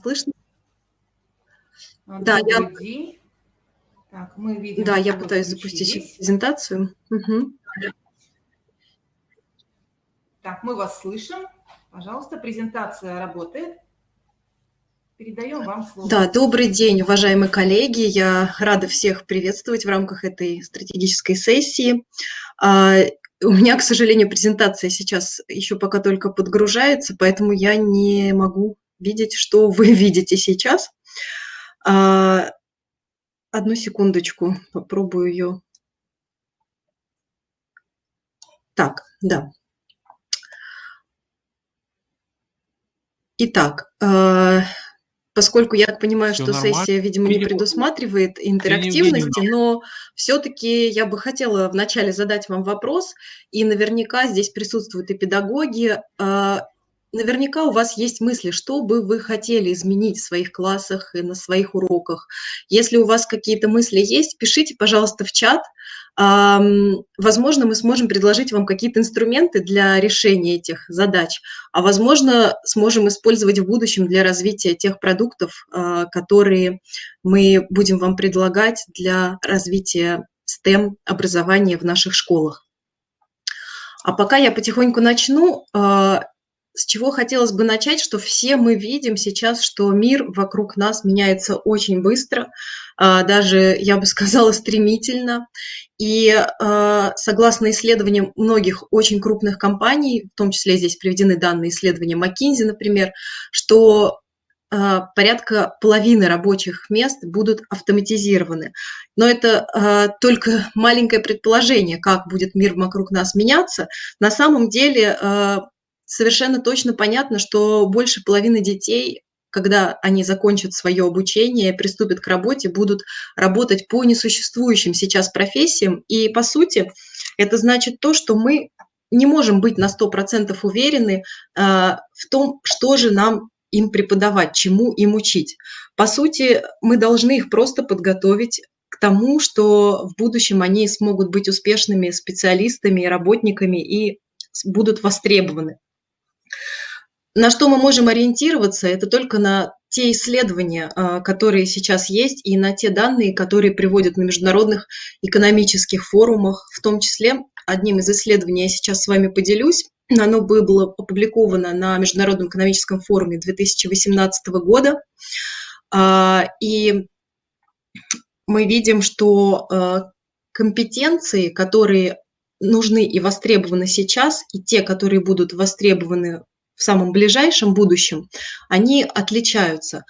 Слышно? Да, добрый день. Так, мы видим, да, что я вы пытаюсь запустить включились. презентацию. Угу. Так, мы вас слышим. Пожалуйста, презентация работает. Передаем вам слово. Да, добрый день, уважаемые коллеги. Я рада всех приветствовать в рамках этой стратегической сессии. У меня, к сожалению, презентация сейчас еще пока только подгружается, поэтому я не могу видеть, что вы видите сейчас. Одну секундочку, попробую ее. Так, да. Итак, поскольку я так понимаю, Все что нормально. сессия, видимо, не Видимо, предусматривает Ксения интерактивности, Евгеньевна, но все-таки я бы хотела вначале задать вам вопрос, и наверняка здесь присутствуют и педагоги. Наверняка у вас есть мысли, что бы вы хотели изменить в своих классах и на своих уроках. Если у вас какие-то мысли есть, пишите, пожалуйста, в чат. Возможно, мы сможем предложить вам какие-то инструменты для решения этих задач, а возможно, сможем использовать в будущем для развития тех продуктов, которые мы будем вам предлагать для развития STEM-образования в наших школах. А пока я потихоньку начну, с чего хотелось бы начать, что все мы видим сейчас, что мир вокруг нас меняется очень быстро, даже, я бы сказала, стремительно. И согласно исследованиям многих очень крупных компаний, в том числе здесь приведены данные исследования McKinsey, например, что порядка половины рабочих мест будут автоматизированы. Но это только маленькое предположение, как будет мир вокруг нас меняться. На самом деле совершенно точно понятно, что больше половины детей, когда они закончат свое обучение, приступят к работе, будут работать по несуществующим сейчас профессиям. И, по сути, это значит то, что мы не можем быть на 100% уверены в том, что же нам им преподавать, чему им учить. По сути, мы должны их просто подготовить к тому, что в будущем они смогут быть успешными специалистами, работниками и будут востребованы. На что мы можем ориентироваться, это только на те исследования, которые сейчас есть, и на те данные, которые приводят на международных экономических форумах. В том числе одним из исследований я сейчас с вами поделюсь. Оно было опубликовано на Международном экономическом форуме 2018 года. И мы видим, что компетенции, которые нужны и востребованы сейчас, и те, которые будут востребованы в самом ближайшем будущем, они отличаются.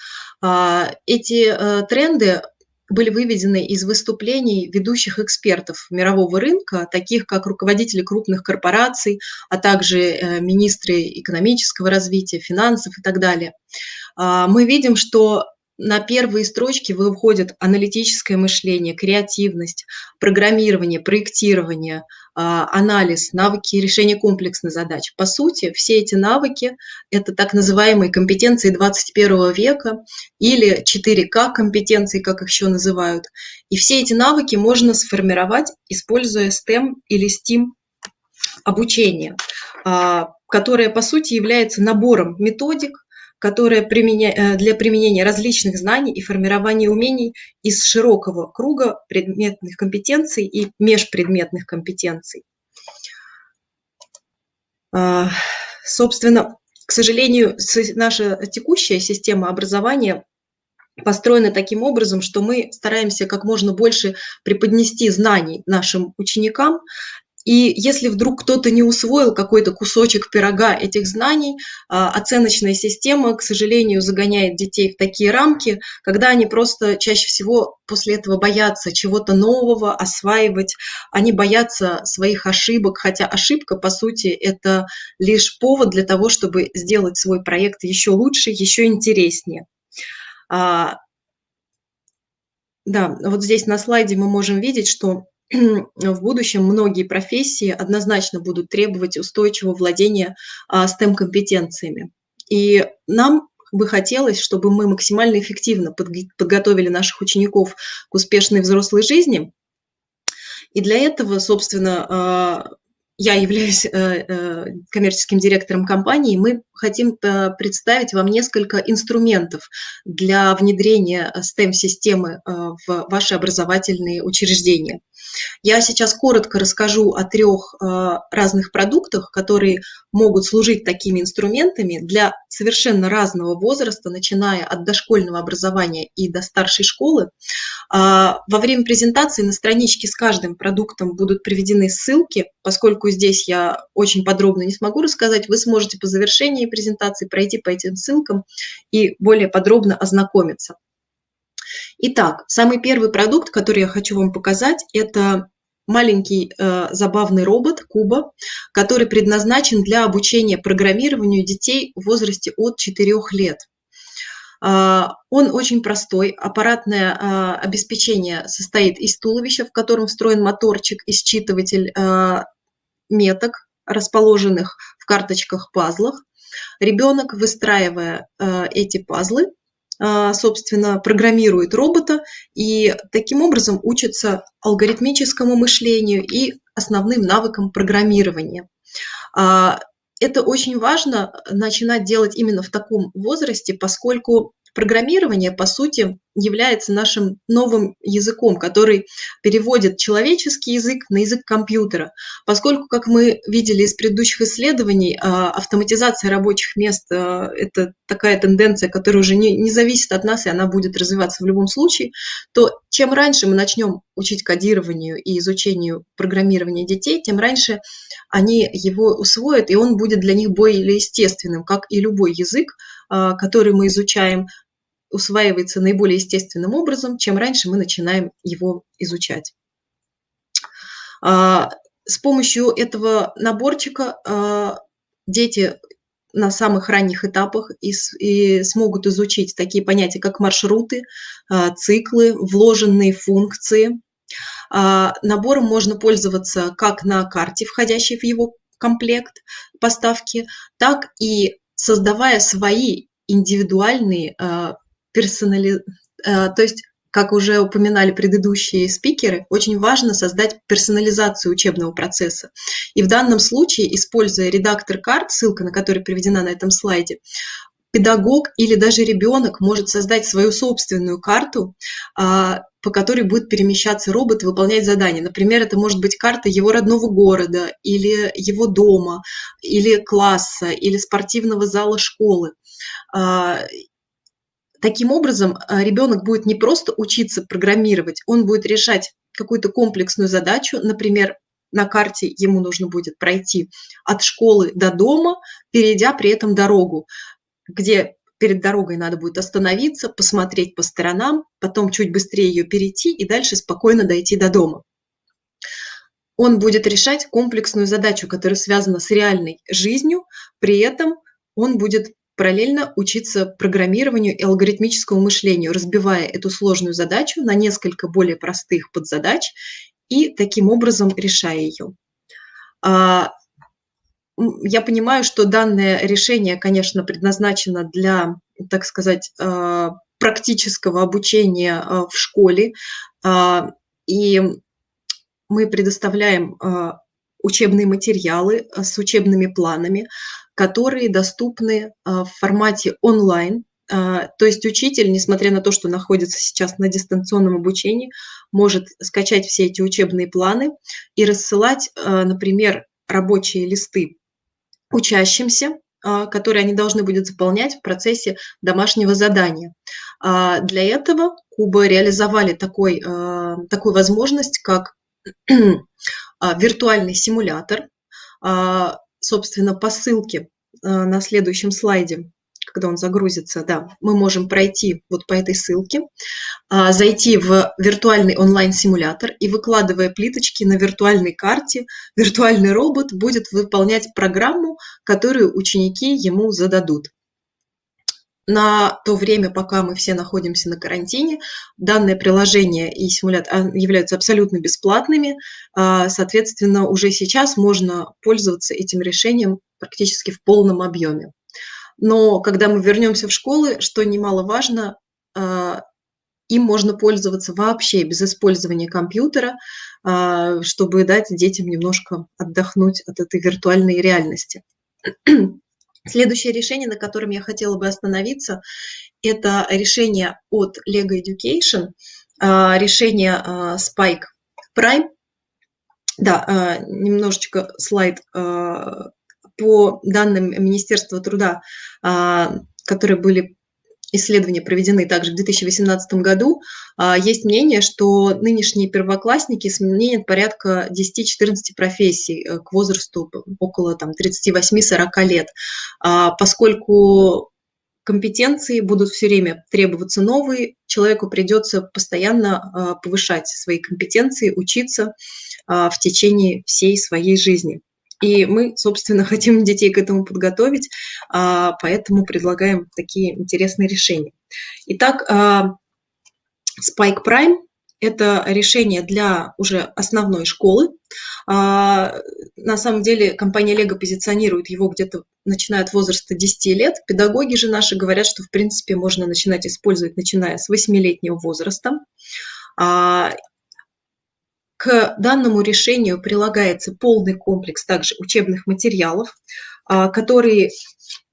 Эти тренды были выведены из выступлений ведущих экспертов мирового рынка, таких как руководители крупных корпораций, а также министры экономического развития, финансов и так далее. Мы видим, что на первые строчки выходят аналитическое мышление, креативность, программирование, проектирование, анализ, навыки решения комплексных задач. По сути, все эти навыки – это так называемые компетенции 21 века или 4К компетенции, как их еще называют. И все эти навыки можно сформировать, используя STEM или STEAM обучение, которое, по сути, является набором методик, которая для применения различных знаний и формирования умений из широкого круга предметных компетенций и межпредметных компетенций. Собственно, к сожалению, наша текущая система образования построена таким образом, что мы стараемся как можно больше преподнести знаний нашим ученикам. И если вдруг кто-то не усвоил какой-то кусочек пирога этих знаний, оценочная система, к сожалению, загоняет детей в такие рамки, когда они просто чаще всего после этого боятся чего-то нового осваивать, они боятся своих ошибок, хотя ошибка, по сути, это лишь повод для того, чтобы сделать свой проект еще лучше, еще интереснее. Да, вот здесь на слайде мы можем видеть, что в будущем многие профессии однозначно будут требовать устойчивого владения STEM-компетенциями. И нам бы хотелось, чтобы мы максимально эффективно подготовили наших учеников к успешной взрослой жизни. И для этого, собственно, я являюсь коммерческим директором компании, мы хотим представить вам несколько инструментов для внедрения STEM-системы в ваши образовательные учреждения. Я сейчас коротко расскажу о 3 разных продуктах, которые могут служить такими инструментами для совершенно разного возраста, начиная от дошкольного образования и до старшей школы. Во время презентации на страничке с каждым продуктом будут приведены ссылки, поскольку здесь я очень подробно не смогу рассказать, вы сможете по завершении презентации пройти по этим ссылкам и более подробно ознакомиться. Итак, самый первый продукт, который я хочу вам показать, это маленький забавный робот Куба, который предназначен для обучения программированию детей в возрасте от 4 лет. Он очень простой. Аппаратное обеспечение состоит из туловища, в котором встроен моторчик и считыватель меток, расположенных в карточках-пазлах. Ребенок, выстраивая эти пазлы, собственно, программирует робота и таким образом учится алгоритмическому мышлению и основным навыкам программирования. Это очень важно начинать делать именно в таком возрасте, поскольку программирование, по сути, является нашим новым языком, который переводит человеческий язык на язык компьютера. Поскольку, как мы видели из предыдущих исследований, автоматизация рабочих мест – это такая тенденция, которая уже не зависит от нас, и она будет развиваться в любом случае, то чем раньше мы начнем учить кодированию и изучению программирования детей, тем раньше они его усвоят, и он будет для них более естественным, как и любой язык, который мы изучаем, усваивается наиболее естественным образом, чем раньше мы начинаем его изучать. С помощью этого наборчика дети на самых ранних этапах и смогут изучить такие понятия, как маршруты, циклы, вложенные функции. Набором можно пользоваться как на карте, входящей в его комплект поставки, так и создавая свои индивидуальные то есть, как уже упоминали предыдущие спикеры, очень важно создать персонализацию учебного процесса. И в данном случае, используя редактор карт, ссылка на который приведена на этом слайде, педагог или даже ребенок может создать свою собственную карту, по которой будет перемещаться робот и выполнять задания. Например, это может быть карта его родного города, или его дома, или класса, или спортивного зала школы. Таким образом, ребенок будет не просто учиться программировать, он будет решать какую-то комплексную задачу. Например, на карте ему нужно будет пройти от школы до дома, перейдя при этом дорогу, где перед дорогой надо будет остановиться, посмотреть по сторонам, потом чуть быстрее ее перейти и дальше спокойно дойти до дома. Он будет решать комплексную задачу, которая связана с реальной жизнью, при этом он будет параллельно учиться программированию и алгоритмическому мышлению, разбивая эту сложную задачу на несколько более простых подзадач и таким образом решая ее. Я понимаю, что данное решение, конечно, предназначено для, так сказать, практического обучения в школе, и мы предоставляем учебные материалы с учебными планами, которые доступны в формате онлайн. То есть учитель, несмотря на то, что находится сейчас на дистанционном обучении, может скачать все эти учебные планы и рассылать, например, рабочие листы учащимся, которые они должны будут заполнять в процессе домашнего задания. Для этого Куба реализовали такую возможность, как виртуальный симулятор. Собственно, по ссылке на следующем слайде, когда он загрузится, да, мы можем пройти вот по этой ссылке, зайти в виртуальный онлайн-симулятор и, выкладывая плиточки на виртуальной карте, виртуальный робот будет выполнять программу, которую ученики ему зададут. На то время, пока мы все находимся на карантине, данное приложение и симулятор являются абсолютно бесплатными. Соответственно, уже сейчас можно пользоваться этим решением практически в полном объеме. Но когда мы вернемся в школы, что немаловажно, им можно пользоваться вообще без использования компьютера, чтобы дать детям немножко отдохнуть от этой виртуальной реальности. Следующее решение, на котором я хотела бы остановиться, это решение от Lego Education, решение Spike Prime. Да, немножечко слайд по данным Министерства труда, которые были исследования проведены также в 2018 году, есть мнение, что нынешние первоклассники сменят порядка 10-14 профессий к возрасту около 38-40 лет, поскольку компетенции будут все время требоваться новые, человеку придется постоянно повышать свои компетенции, учиться в течение всей своей жизни. И мы, собственно, хотим детей к этому подготовить, поэтому предлагаем такие интересные решения. Итак, Spike Prime – это решение для уже основной школы. На самом деле компания Lego позиционирует его где-то начиная от возраста 10 лет. Педагоги же наши говорят, что в принципе можно начинать использовать, начиная с 8-летнего возраста. К данному решению прилагается полный комплекс также учебных материалов, которые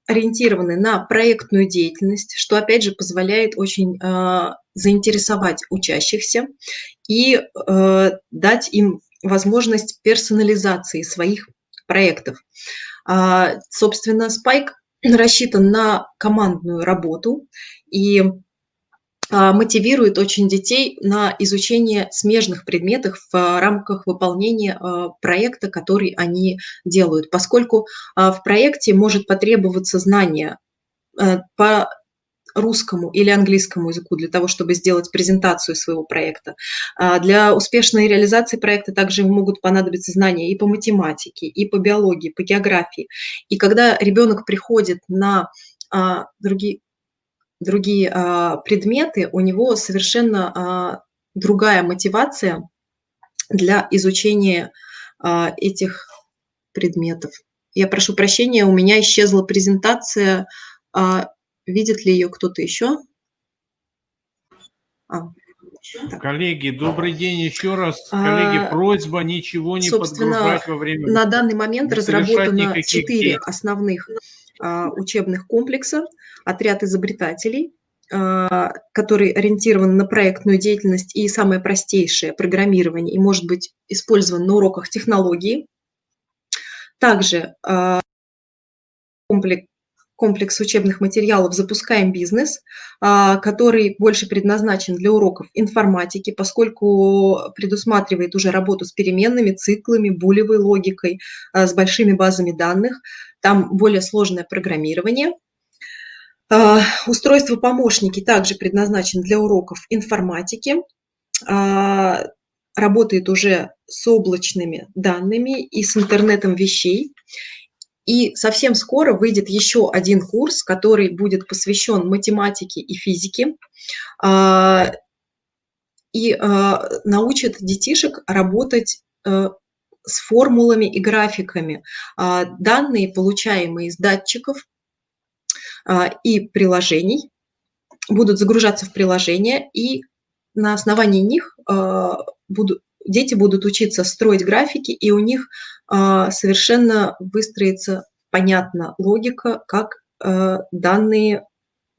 ориентированы на проектную деятельность, что опять же позволяет очень заинтересовать учащихся и дать им возможность персонализации своих проектов. Собственно, Spike рассчитан на командную работу и мотивирует очень детей на изучение смежных предметов в рамках выполнения проекта, который они делают, поскольку в проекте может потребоваться знание по русскому или английскому языку для того, чтобы сделать презентацию своего проекта. Для успешной реализации проекта также могут понадобиться знания и по математике, и по биологии, по географии. И когда ребенок приходит на другие предметы, у него совершенно другая мотивация для изучения этих предметов. Я прошу прощения, у меня исчезла презентация. Видит ли ее кто-то еще? Коллеги, добрый день еще раз. Коллеги, просьба ничего не подгружать во время... На данный момент разработано 4 действий. основных учебных комплекса. Отряд изобретателей, который ориентирован на проектную деятельность и самое простейшее программирование и может быть использован на уроках технологии. Также комплекс учебных материалов «Запускаем бизнес», который больше предназначен для уроков информатики, поскольку предусматривает уже работу с переменными, циклами, булевой логикой, с большими базами данных. Там более сложное программирование. Устройство-помощники также предназначен для уроков информатики. Работает уже с облачными данными и с интернетом вещей. И совсем скоро выйдет еще один курс, который будет посвящен математике и физике и научит детишек работать с формулами и графиками. Данные, получаемые из датчиков и приложений, будут загружаться в приложение, и на основании них дети будут учиться строить графики, и у них совершенно выстроится понятна логика, как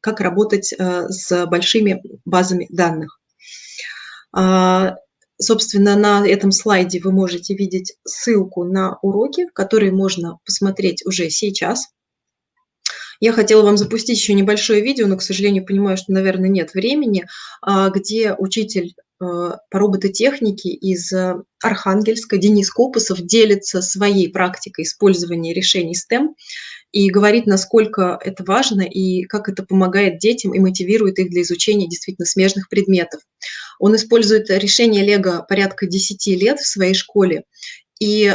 работать с большими базами данных. Собственно, на этом слайде вы можете видеть ссылку на уроки, которые можно посмотреть уже сейчас. Я хотела вам запустить еще небольшое видео, но, к сожалению, понимаю, что, наверное, нет времени, где учитель по робототехнике из Архангельска Денис Копосов делится своей практикой использования решений STEM и говорит, насколько это важно и как это помогает детям и мотивирует их для изучения действительно смежных предметов. Он использует решение Lego порядка 10 лет в своей школе, и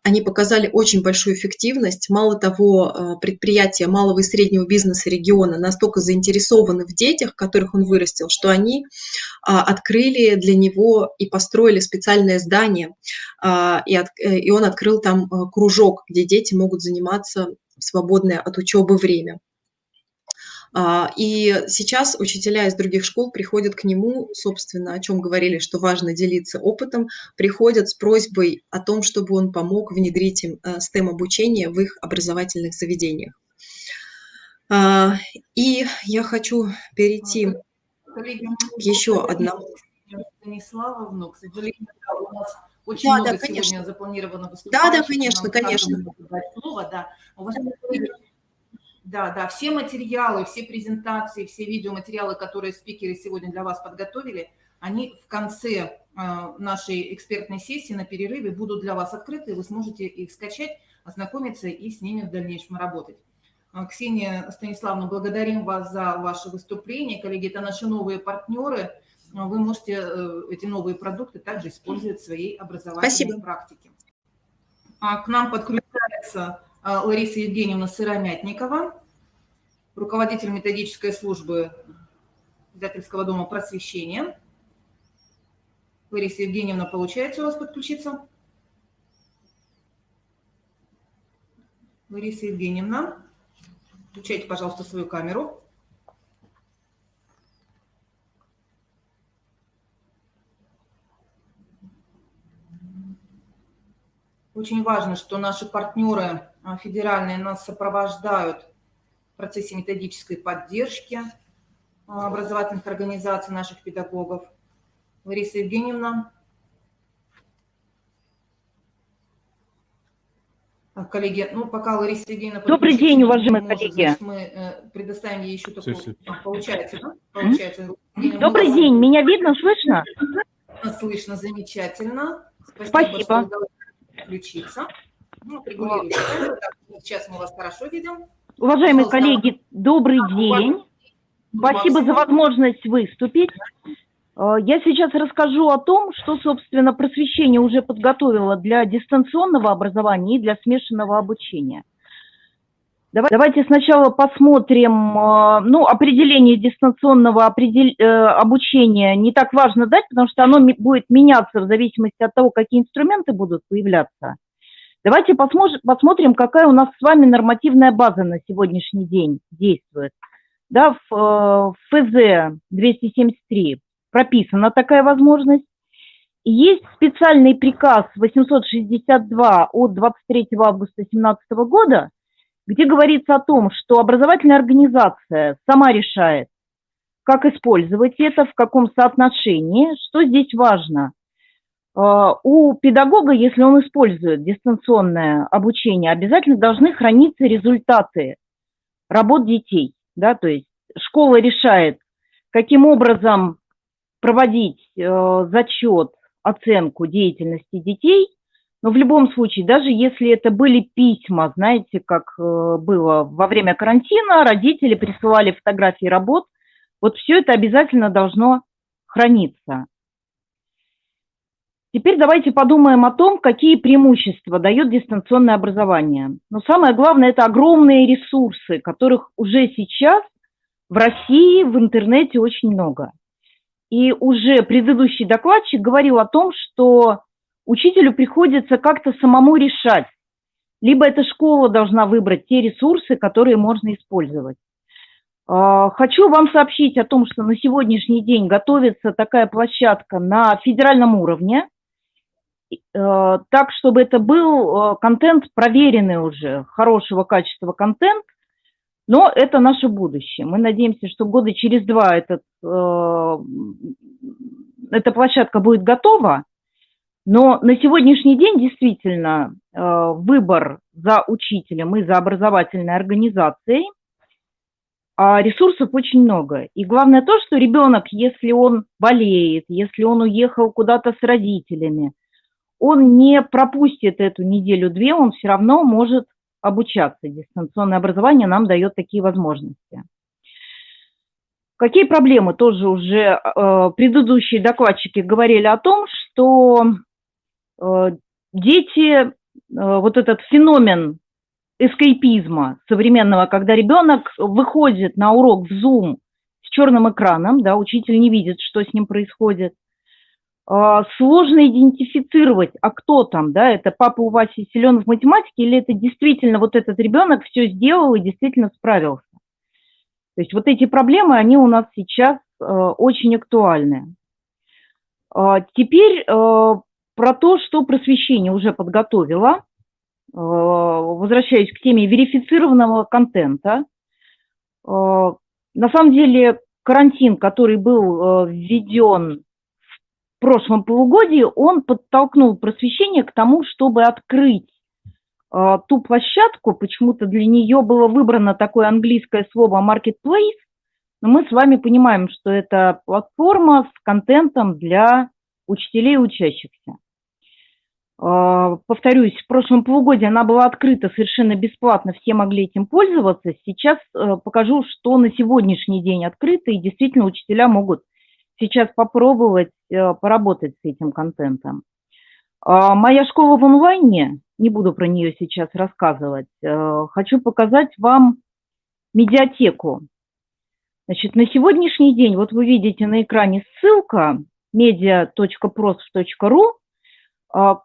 они показали очень большую эффективность. Мало того, предприятия малого и среднего бизнеса региона настолько заинтересованы в детях, которых он вырастил, что они открыли для него и построили специальное здание, и он открыл там кружок, где дети могут заниматься в свободное от учебы время. И сейчас учителя из других школ приходят к нему, собственно, о чем говорили, что важно делиться опытом, приходят с просьбой о том, чтобы он помог внедрить им STEM-обучение в их образовательных заведениях. И я хочу перейти к еще одному. Станислава, но, к сожалению, у нас очень много сегодня запланировано выступающих. Да, конечно. Уважаемые коллеги, да, все материалы, все презентации, все видеоматериалы, которые спикеры сегодня для вас подготовили, они в конце нашей экспертной сессии на перерыве будут для вас открыты, вы сможете их скачать, ознакомиться и с ними в дальнейшем работать. Ксения Станиславовна, благодарим вас за ваше выступление. Коллеги, это наши новые партнеры. Вы можете эти новые продукты также использовать в своей образовательной практике. К нам подключается Лариса Евгеньевна Сыромятникова. руководитель методической службы издательского дома «Просвещение». Лариса Евгеньевна, получается у вас подключиться? Лариса Евгеньевна, включайте, пожалуйста, свою камеру. Очень важно, что наши партнеры федеральные нас сопровождают в процессе методической поддержки образовательных организаций наших педагогов. Лариса Евгеньевна. Коллеги, ну пока Лариса Евгеньевна... Добрый день, уважаемые коллеги. Мы предоставим ей еще такую... Все. Получается, да? Получается. Добрый день, меня видно, слышно? Слышно, замечательно. Спасибо. Что удалось включиться. Ну, регулируйте. Сейчас мы вас хорошо видим. Уважаемые Пожалуйста. коллеги, добрый день. Спасибо за возможность выступить. Я сейчас расскажу о том, что, собственно, просвещение уже подготовило для дистанционного образования и для смешанного обучения. Давайте сначала посмотрим, ну, определение дистанционного обучения не так важно дать, потому что оно будет меняться в зависимости от того, какие инструменты будут появляться. Давайте посмотрим, какая у нас с вами нормативная база на сегодняшний день действует. Да, в ФЗ 273 прописана такая возможность. И есть специальный приказ 862 от 23 августа 2017 года, где говорится о том, что образовательная организация сама решает, как использовать это, в каком соотношении. Что здесь важно? У педагога, если он использует дистанционное обучение, обязательно должны храниться результаты работ детей. Да? То есть школа решает, каким образом проводить зачет, оценку деятельности детей, но в любом случае, даже если это были письма, знаете, как было во время карантина, родители присылали фотографии работ, вот все это обязательно должно храниться. Теперь давайте подумаем о том, какие преимущества дает дистанционное образование. Но самое главное – это огромные ресурсы, которых уже сейчас в России в интернете очень много. И уже предыдущий докладчик говорил о том, что учителю приходится как-то самому решать. Либо эта школа должна выбрать те ресурсы, которые можно использовать. Хочу вам сообщить о том, что на сегодняшний день готовится такая площадка на федеральном уровне, так, чтобы это был контент проверенный уже, хорошего качества контент, но это наше будущее. Мы надеемся, что года через 2 эта площадка будет готова, но на сегодняшний день действительно выбор за учителем и за образовательной организацией, а ресурсов очень много. И главное то, что ребенок, если он болеет, если он уехал куда-то с родителями, он не пропустит эту неделю-две, он все равно может обучаться. Дистанционное образование нам дает такие возможности. Какие проблемы? Тоже уже предыдущие докладчики говорили о том, что дети, вот этот феномен эскейпизма современного, когда ребенок выходит на урок в Zoom с черным экраном, да, учитель не видит, что с ним происходит, сложно идентифицировать, а кто там, да, это папа у Васи силен в математике или это действительно вот этот ребенок все сделал и действительно справился. То есть вот эти проблемы, они у нас сейчас очень актуальны. Теперь про то, что просвещение уже подготовило, возвращаюсь к теме верифицированного контента. На самом деле карантин, который был введен в прошлом полугодии, он подтолкнул просвещение к тому, чтобы открыть ту площадку, почему-то для нее было выбрано такое английское слово marketplace, но мы с вами понимаем, что это платформа с контентом для учителей и учащихся. Повторюсь, в прошлом полугодии она была открыта совершенно бесплатно, все могли этим пользоваться. Сейчас покажу, что на сегодняшний день открыто, и действительно учителя могут сейчас попробовать поработать с этим контентом. Моя школа в онлайне, не буду про нее сейчас рассказывать, хочу показать вам медиатеку. Значит, на сегодняшний день, вот вы видите на экране ссылка media.prof.ru,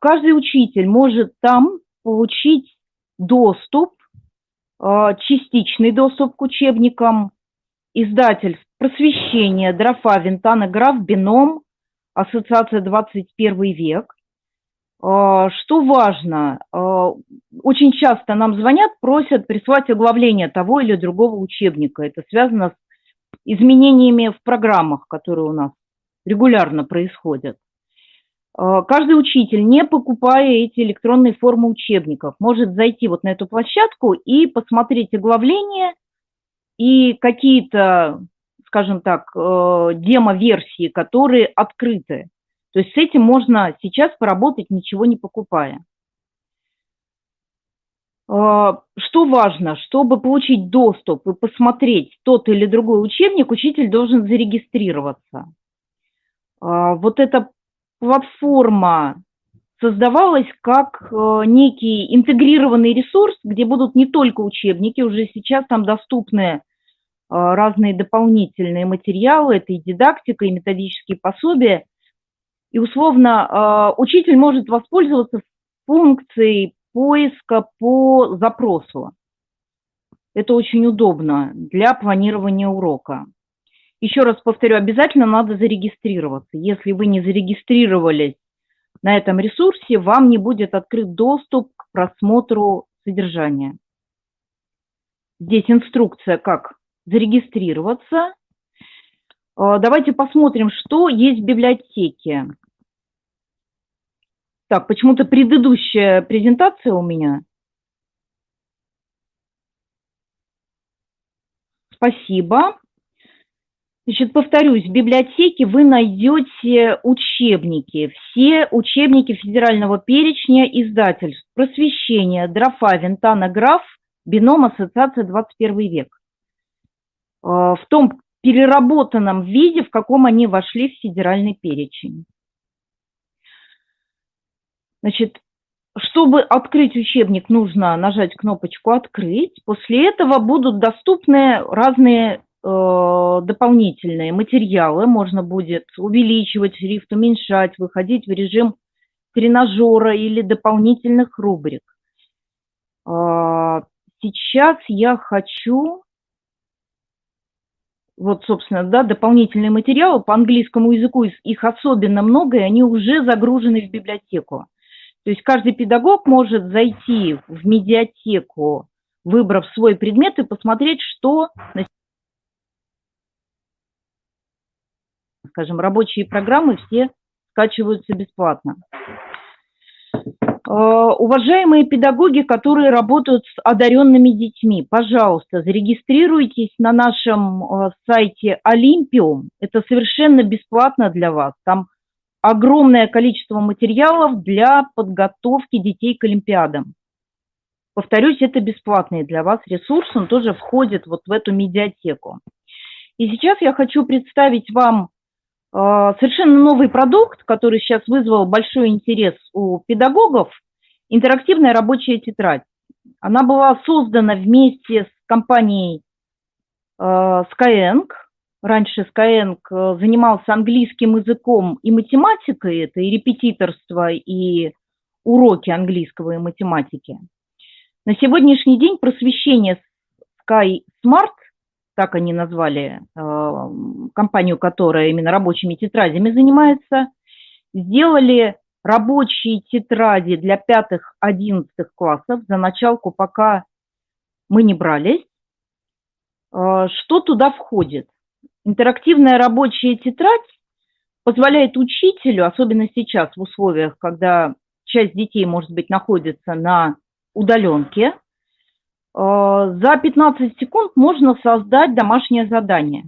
каждый учитель может там получить доступ, частичный доступ к учебникам издательств «Просвещение», «Дрофа», «Винтана», «Граф», «Бином», «Ассоциация 21 век». Что важно, очень часто нам звонят, просят прислать оглавление того или другого учебника. Это связано с изменениями в программах, которые у нас регулярно происходят. Каждый учитель, не покупая эти электронные формы учебников, может зайти вот на эту площадку и посмотреть оглавление и какие-то, скажем так, демо-версии, которые открыты. То есть с этим можно сейчас поработать, ничего не покупая. Что важно, чтобы получить доступ и посмотреть тот или другой учебник, учитель должен зарегистрироваться. Вот эта платформа создавалась как некий интегрированный ресурс, где будут не только учебники, уже сейчас там доступны разные дополнительные материалы, это и дидактика, и методические пособия. И условно учитель может воспользоваться функцией поиска по запросу. Это очень удобно для планирования урока. Еще раз повторю, обязательно надо зарегистрироваться. Если вы не зарегистрировались на этом ресурсе, вам не будет открыт доступ к просмотру содержания. Здесь инструкция, как зарегистрироваться. Давайте посмотрим, что есть в библиотеке. Так, почему-то предыдущая презентация у меня. Спасибо. Значит, повторюсь, в библиотеке вы найдете учебники, все учебники федерального перечня издательств «Просвещение», «Дрофа», «Винтана», «Граф», «Бином», «Ассоциация 21 век». В том переработанном виде, в каком они вошли в федеральный перечень. Значит, чтобы открыть учебник, нужно нажать кнопочку «Открыть». После этого будут доступны разные дополнительные материалы. Можно будет увеличивать шрифт, уменьшать, выходить в режим тренажера или дополнительных рубрик. Сейчас я хочу... Вот, собственно, да, дополнительные материалы по английскому языку, их особенно много, и они уже загружены в библиотеку. То есть каждый педагог может зайти в медиатеку, выбрав свой предмет, и посмотреть, что, скажем, рабочие программы все скачиваются бесплатно. Уважаемые педагоги, которые работают с одаренными детьми, пожалуйста, зарегистрируйтесь на нашем сайте Олимпиум. Это совершенно бесплатно для вас. Там огромное количество материалов для подготовки детей к олимпиадам. Повторюсь, это бесплатный для вас ресурс, он тоже входит вот в эту медиатеку. И сейчас я хочу представить вам совершенно новый продукт, который сейчас вызвал большой интерес у педагогов, интерактивная рабочая тетрадь. Она была создана вместе с компанией Skyeng. Раньше Skyeng занимался английским языком и математикой, это и репетиторство, и уроки английского и математики. На сегодняшний день просвещение SkySmart, так они назвали компанию, которая именно рабочими тетрадями занимается, сделали рабочие тетради для 5-11 классов за началку, пока мы не брались. Что туда входит? Интерактивная рабочая тетрадь позволяет учителю, особенно сейчас в условиях, когда часть детей, может быть, находится на удаленке, за 15 секунд можно создать домашнее задание.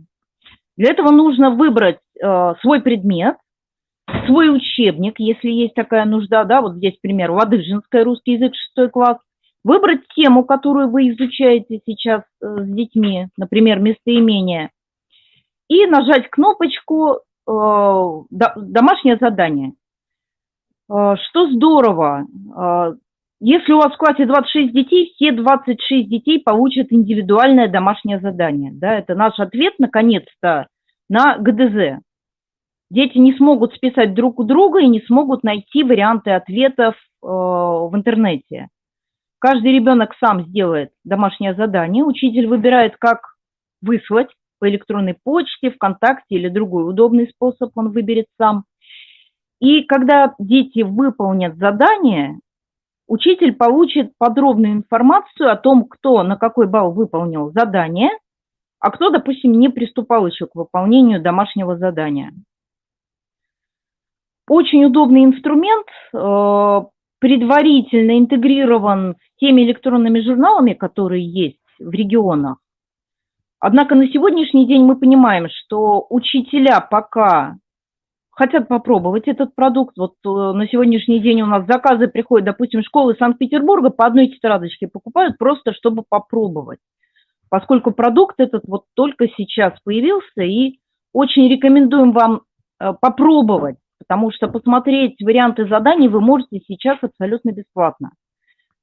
Для этого нужно выбрать свой предмет, свой учебник, если есть такая нужда, да, вот здесь пример, Ладыжинская, русский язык, 6 класс, выбрать тему, которую вы изучаете сейчас с детьми, например, местоимение, и нажать кнопочку «Домашнее задание». Что здорово, Если у вас в классе 26 детей, все 26 детей получат индивидуальное домашнее задание. Да, это наш ответ, наконец-то, на ГДЗ. Дети не смогут списать друг у друга и не смогут найти варианты ответов в интернете. Каждый ребенок сам сделает домашнее задание, учитель выбирает, как выслать по электронной почте, ВКонтакте или другой удобный способ он выберет сам. И когда дети выполнят задание, учитель получит подробную информацию о том, кто на какой балл выполнил задание, а кто, допустим, не приступал еще к выполнению домашнего задания. Очень удобный инструмент, предварительно интегрирован с теми электронными журналами, которые есть в регионах. Однако на сегодняшний день мы понимаем, что учителя пока хотят попробовать этот продукт. Вот на сегодняшний день у нас заказы приходят, допустим, школы Санкт-Петербурга по одной тетрадочке покупают просто, чтобы попробовать. Поскольку продукт этот вот только сейчас появился, и очень рекомендуем вам попробовать, потому что посмотреть варианты заданий вы можете сейчас абсолютно бесплатно.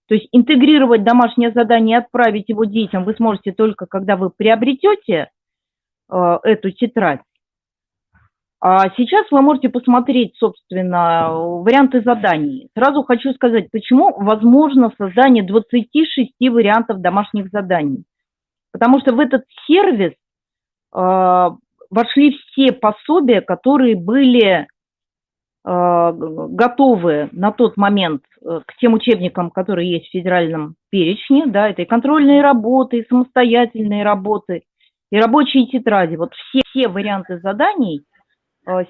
То есть интегрировать домашнее задание и отправить его детям вы сможете только, когда вы приобретете эту тетрадь. А сейчас вы можете посмотреть, собственно, варианты заданий. Сразу хочу сказать, почему возможно создание 26 вариантов домашних заданий. Потому что в этот сервис вошли все пособия, которые были готовы на тот момент к тем учебникам, которые есть в федеральном перечне. Да, это и контрольные работы, и самостоятельные работы, и рабочие тетради. Вот все варианты заданий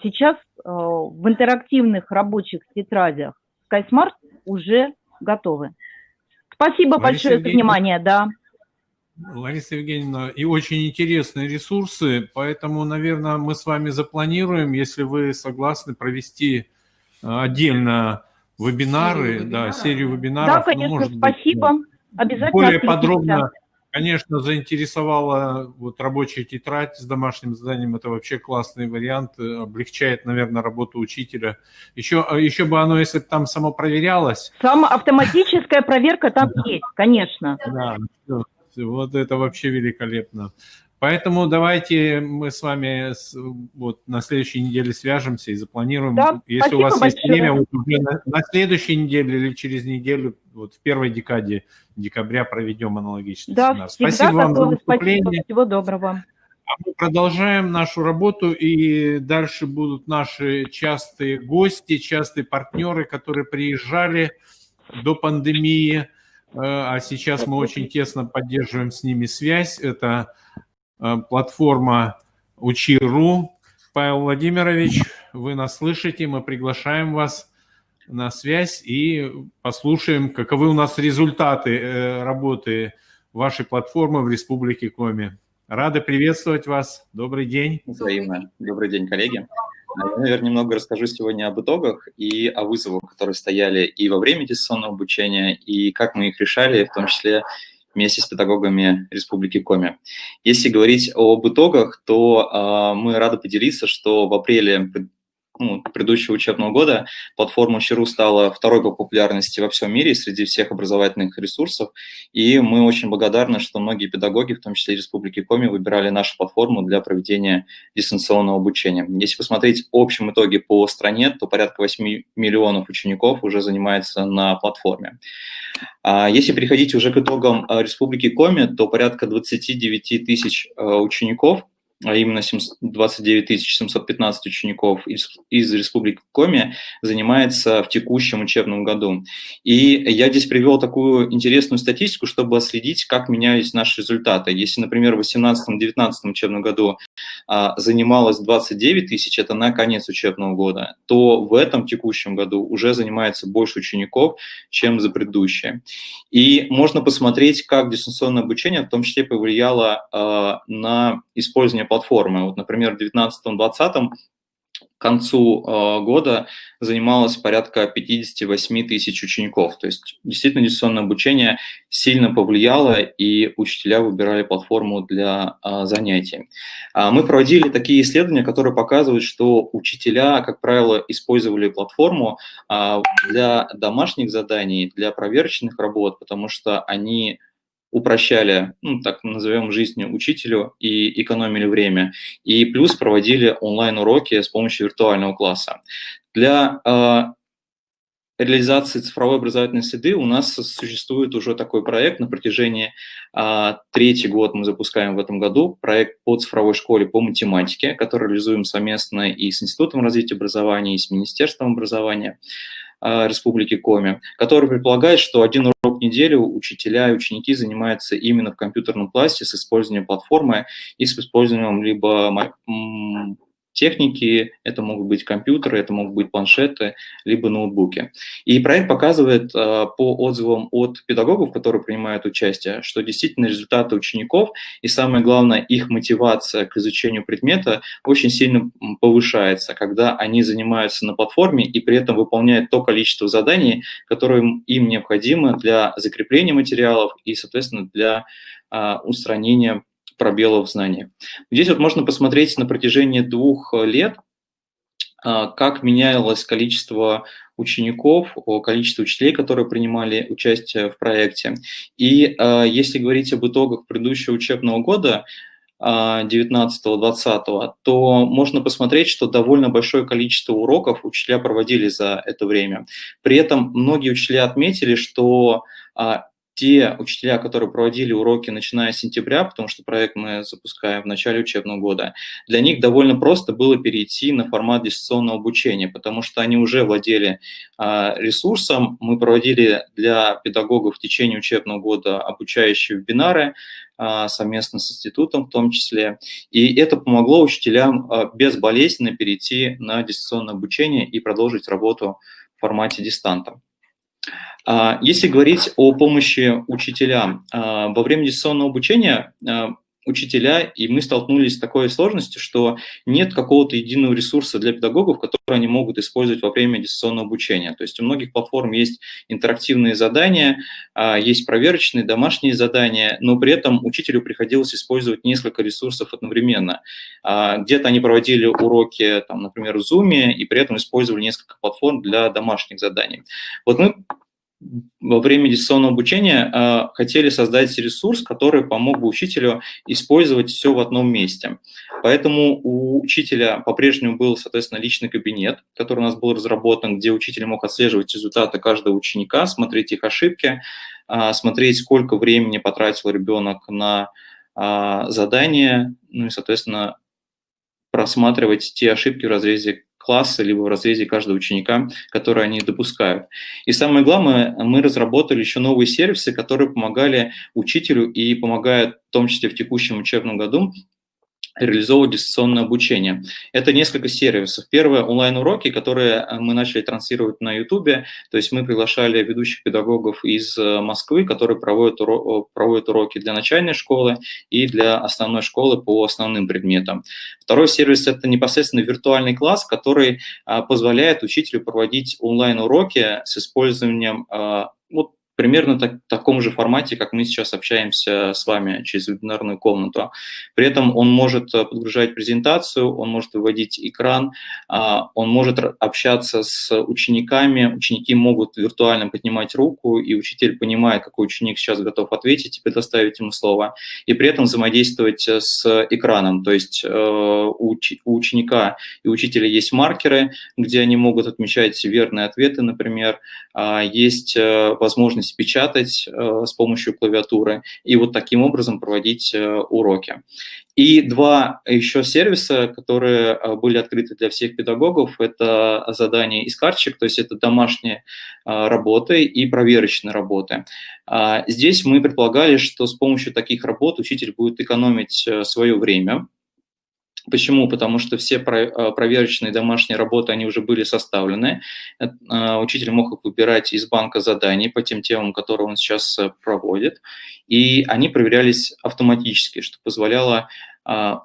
сейчас в интерактивных рабочих тетрадях SkySmart уже готовы. Спасибо большое за внимание. Да. Лариса Евгеньевна, и очень интересные ресурсы, поэтому, наверное, мы с вами запланируем, если вы согласны, провести отдельно вебинары, серию вебинаров. Да, конечно, может, спасибо. Обязательно более подробно, конечно, заинтересовала вот рабочая тетрадь с домашним заданием. Это вообще классный вариант, облегчает, наверное, работу учителя. Еще бы оно, если бы там само проверялось. Автоматическая проверка там есть, конечно. Да, вот это вообще великолепно. Поэтому давайте мы с вами вот на следующей неделе свяжемся и запланируем. Да, если у вас есть время, вот уже на следующей неделе или через неделю, вот в первой декаде декабря проведем аналогичный семинар. Спасибо вам за выступление. Спасибо. Всего доброго. А мы продолжаем нашу работу, и дальше будут наши частые гости, частые партнеры, которые приезжали до пандемии, а сейчас мы очень тесно поддерживаем с ними связь. Это платформа Учи.ру. Павел Владимирович, вы нас слышите, мы приглашаем вас на связь и послушаем, каковы у нас результаты работы вашей платформы в Республике Коми. Рады приветствовать вас. Добрый день. Взаимно. Добрый день, коллеги. Я, наверное, немного расскажу сегодня об итогах и о вызовах, которые стояли и во время дистанционного обучения, и как мы их решали, в том числе вместе с педагогами Республики Коми. Если говорить об итогах, то мы рады поделиться, что в апреле предыдущего учебного года платформа Учи.ру стала второй по популярности во всем мире среди всех образовательных ресурсов, и мы очень благодарны, что многие педагоги, в том числе и Республики Коми, выбирали нашу платформу для проведения дистанционного обучения. Если посмотреть в общем итоге по стране, то порядка 8 миллионов учеников уже занимается на платформе. Если переходить уже к итогам Республики Коми, то порядка 29 тысяч учеников, а именно 29 715 учеников из Республики Коми занимается в текущем учебном году. И я здесь привел такую интересную статистику, чтобы отследить, как менялись наши результаты. Если, например, в 2018-2019 учебном году занималось 29 тысяч, это на конец учебного года, то в этом текущем году уже занимается больше учеников, чем за предыдущее. И можно посмотреть, как дистанционное обучение в том числе повлияло на использование платформы. Вот, например, в 2019-2020 концу года занималось порядка 58 тысяч учеников. То есть действительно дистанционное обучение сильно повлияло, и учителя выбирали платформу для занятий. Мы проводили такие исследования, которые показывают, что учителя, как правило, использовали платформу для домашних заданий, для проверочных работ, потому что они упрощали, так назовем, жизнь учителю и экономили время. И плюс проводили онлайн-уроки с помощью виртуального класса. Для реализации цифровой образовательной среды у нас существует уже такой проект на протяжении 3-й год мы запускаем в этом году, проект по цифровой школе по математике, который реализуем совместно и с Институтом развития образования, и с Министерством образования Республики Коми, который предполагает, что один урок в неделю учителя и ученики занимаются именно в компьютерном классе с использованием платформы и с использованием либо техники, это могут быть компьютеры, это могут быть планшеты, либо ноутбуки. И проект показывает по отзывам от педагогов, которые принимают участие, что действительно результаты учеников и, самое главное, их мотивация к изучению предмета очень сильно повышается, когда они занимаются на платформе и при этом выполняют то количество заданий, которое им необходимо для закрепления материалов и, соответственно, для устранения пробелов в знаниях. Здесь вот можно посмотреть на протяжении 2 лет, как менялось количество учеников, количество учителей, которые принимали участие в проекте. И если говорить об итогах предыдущего учебного года, 19-20, то можно посмотреть, что довольно большое количество уроков учителя проводили за это время. При этом многие учителя отметили, что те учителя, которые проводили уроки, начиная с сентября, потому что проект мы запускаем в начале учебного года, для них довольно просто было перейти на формат дистанционного обучения, потому что они уже владели ресурсом. Мы проводили для педагогов в течение учебного года обучающие вебинары совместно с институтом в том числе. И это помогло учителям безболезненно перейти на дистанционное обучение и продолжить работу в формате дистанта. Если говорить о помощи учителям, во время дистанционного обучения учителя, и мы столкнулись с такой сложностью, что нет какого-то единого ресурса для педагогов, который они могут использовать во время дистанционного обучения. То есть у многих платформ есть интерактивные задания, есть проверочные, домашние задания, но при этом учителю приходилось использовать несколько ресурсов одновременно. Где-то они проводили уроки, там, например, в Zoom, и при этом использовали несколько платформ для домашних заданий. Вот мы во время дистанционного обучения хотели создать ресурс, который помог бы учителю использовать все в одном месте. Поэтому у учителя по-прежнему был, соответственно, личный кабинет, который у нас был разработан, где учитель мог отслеживать результаты каждого ученика, смотреть их ошибки, смотреть, сколько времени потратил ребенок на задание, ну и, соответственно, просматривать те ошибки в разрезе класса, либо в разрезе каждого ученика, которые они допускают. И самое главное, мы разработали еще новые сервисы, которые помогали учителю и помогают, в том числе в текущем учебном году, реализовывать дистанционное обучение. Это несколько сервисов. Первое – онлайн-уроки, которые мы начали транслировать на YouTube. То есть мы приглашали ведущих педагогов из Москвы, которые проводят уроки для начальной школы и для основной школы по основным предметам. Второй сервис – это непосредственно виртуальный класс, который позволяет учителю проводить онлайн-уроки с использованием примерно в таком же формате, как мы сейчас общаемся с вами через вебинарную комнату. При этом он может подгружать презентацию, он может выводить экран, он может общаться с учениками, ученики могут виртуально поднимать руку, и учитель понимает, какой ученик сейчас готов ответить и предоставить ему слово, и при этом взаимодействовать с экраном. То есть у ученика и учителя есть маркеры, где они могут отмечать верные ответы, например, есть возможность печатать с помощью клавиатуры и вот таким образом проводить уроки. И 2 еще сервиса, которые были открыты для всех педагогов, это задания из карточек, то есть это домашние работы и проверочные работы. Здесь мы предполагали, что с помощью таких работ учитель будет экономить свое время. Почему? Потому что все проверочные домашние работы, они уже были составлены. Учитель мог их выбирать из банка заданий по тем темам, которые он сейчас проводит. И они проверялись автоматически, что позволяло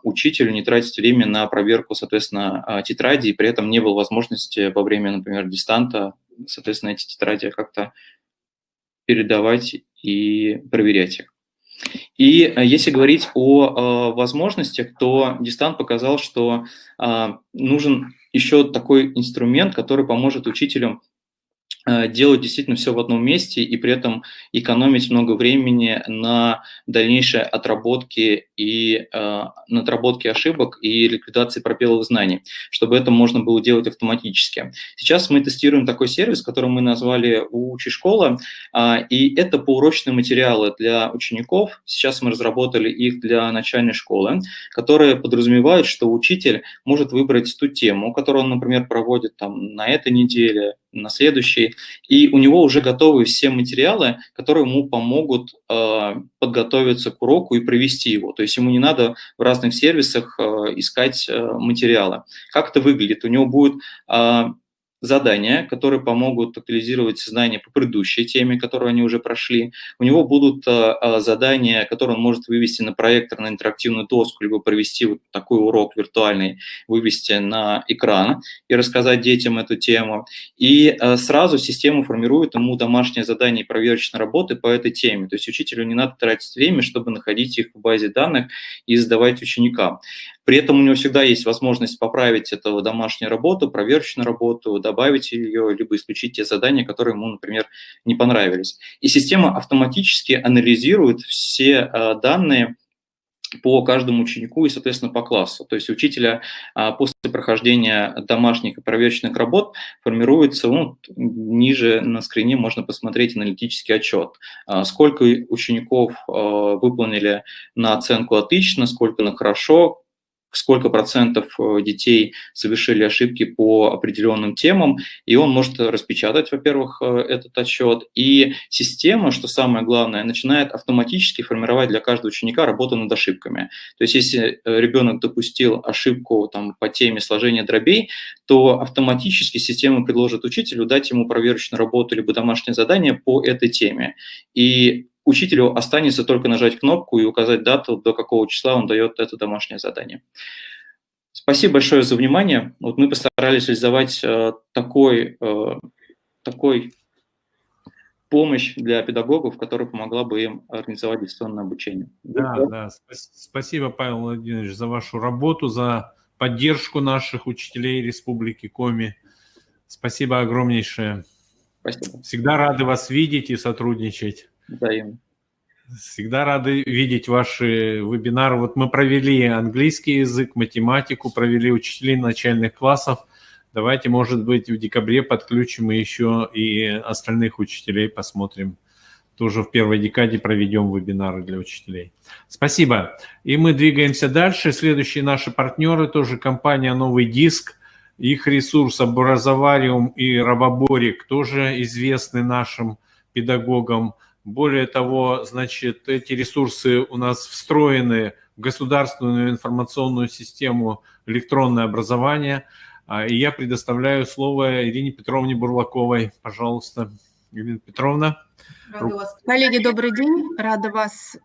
учителю не тратить время на проверку, соответственно, тетради, и при этом не было возможности во время, например, дистанта, соответственно, эти тетради как-то передавать и проверять их. И если говорить о возможностях, то дистант показал, что нужен еще такой инструмент, который поможет учителям делать действительно все в одном месте и при этом экономить много времени на дальнейшей отработке и на отработке ошибок и ликвидации пробелов знаний, чтобы это можно было делать автоматически. Сейчас мы тестируем такой сервис, который мы назвали «Учи школа», и это поурочные материалы для учеников. Сейчас мы разработали их для начальной школы, которые подразумевают, что учитель может выбрать ту тему, которую он, например, проводит там на этой неделе, на следующей, и у него уже готовы все материалы, которые ему помогут подготовиться к уроку и провести его. То есть ему не надо в разных сервисах искать материалы. Как это выглядит? У него будет задания, которые помогут актуализировать знания по предыдущей теме, которую они уже прошли. У него будут задания, которые он может вывести на проектор, на интерактивную доску, либо провести вот такой урок виртуальный, вывести на экран и рассказать детям эту тему. И сразу система формирует ему домашнее задание и проверочные работы по этой теме. То есть учителю не надо тратить время, чтобы находить их в базе данных и сдавать ученикам. При этом у него всегда есть возможность поправить эту домашнюю работу, проверочную работу, добавить ее, либо исключить те задания, которые ему, например, не понравились. И система автоматически анализирует все данные по каждому ученику и, соответственно, по классу. То есть у учителя после прохождения домашних и проверочных работ формируется, ниже на скрине можно посмотреть аналитический отчет. Сколько учеников выполнили на оценку «отлично», сколько на «хорошо», сколько процентов детей совершили ошибки по определенным темам, и он может распечатать, во-первых, этот отчет, и система, что самое главное, начинает автоматически формировать для каждого ученика работу над ошибками. То есть если ребенок допустил ошибку там, по теме сложения дробей, то автоматически система предложит учителю дать ему проверочную работу либо домашнее задание по этой теме. И учителю останется только нажать кнопку и указать дату, до какого числа он дает это домашнее задание. Спасибо большое за внимание. Вот мы постарались реализовать такой помощь для педагогов, которая помогла бы им организовать дистанционное обучение. Да. Спасибо, Павел Владимирович, за вашу работу, за поддержку наших учителей Республики Коми. Спасибо огромнейшее. Спасибо. Всегда рады вас видеть и сотрудничать. Взаимно. Всегда рады видеть ваши вебинары. Вот мы провели английский язык, математику, провели учителей начальных классов. Давайте, может быть, в декабре подключим еще и остальных учителей, посмотрим. Тоже в первой декаде проведем вебинары для учителей. Спасибо. И мы двигаемся дальше. Следующие наши партнеры, тоже компания «Новый диск». Их ресурс «Образовариум» и «Робоборик» тоже известны нашим педагогам. Более того, значит, эти ресурсы у нас встроены в государственную информационную систему «Электронное образование». И я предоставляю слово Ирине Петровне Бурлаковой. Пожалуйста, Ирина Петровна. Коллеги, добрый день. Рада вас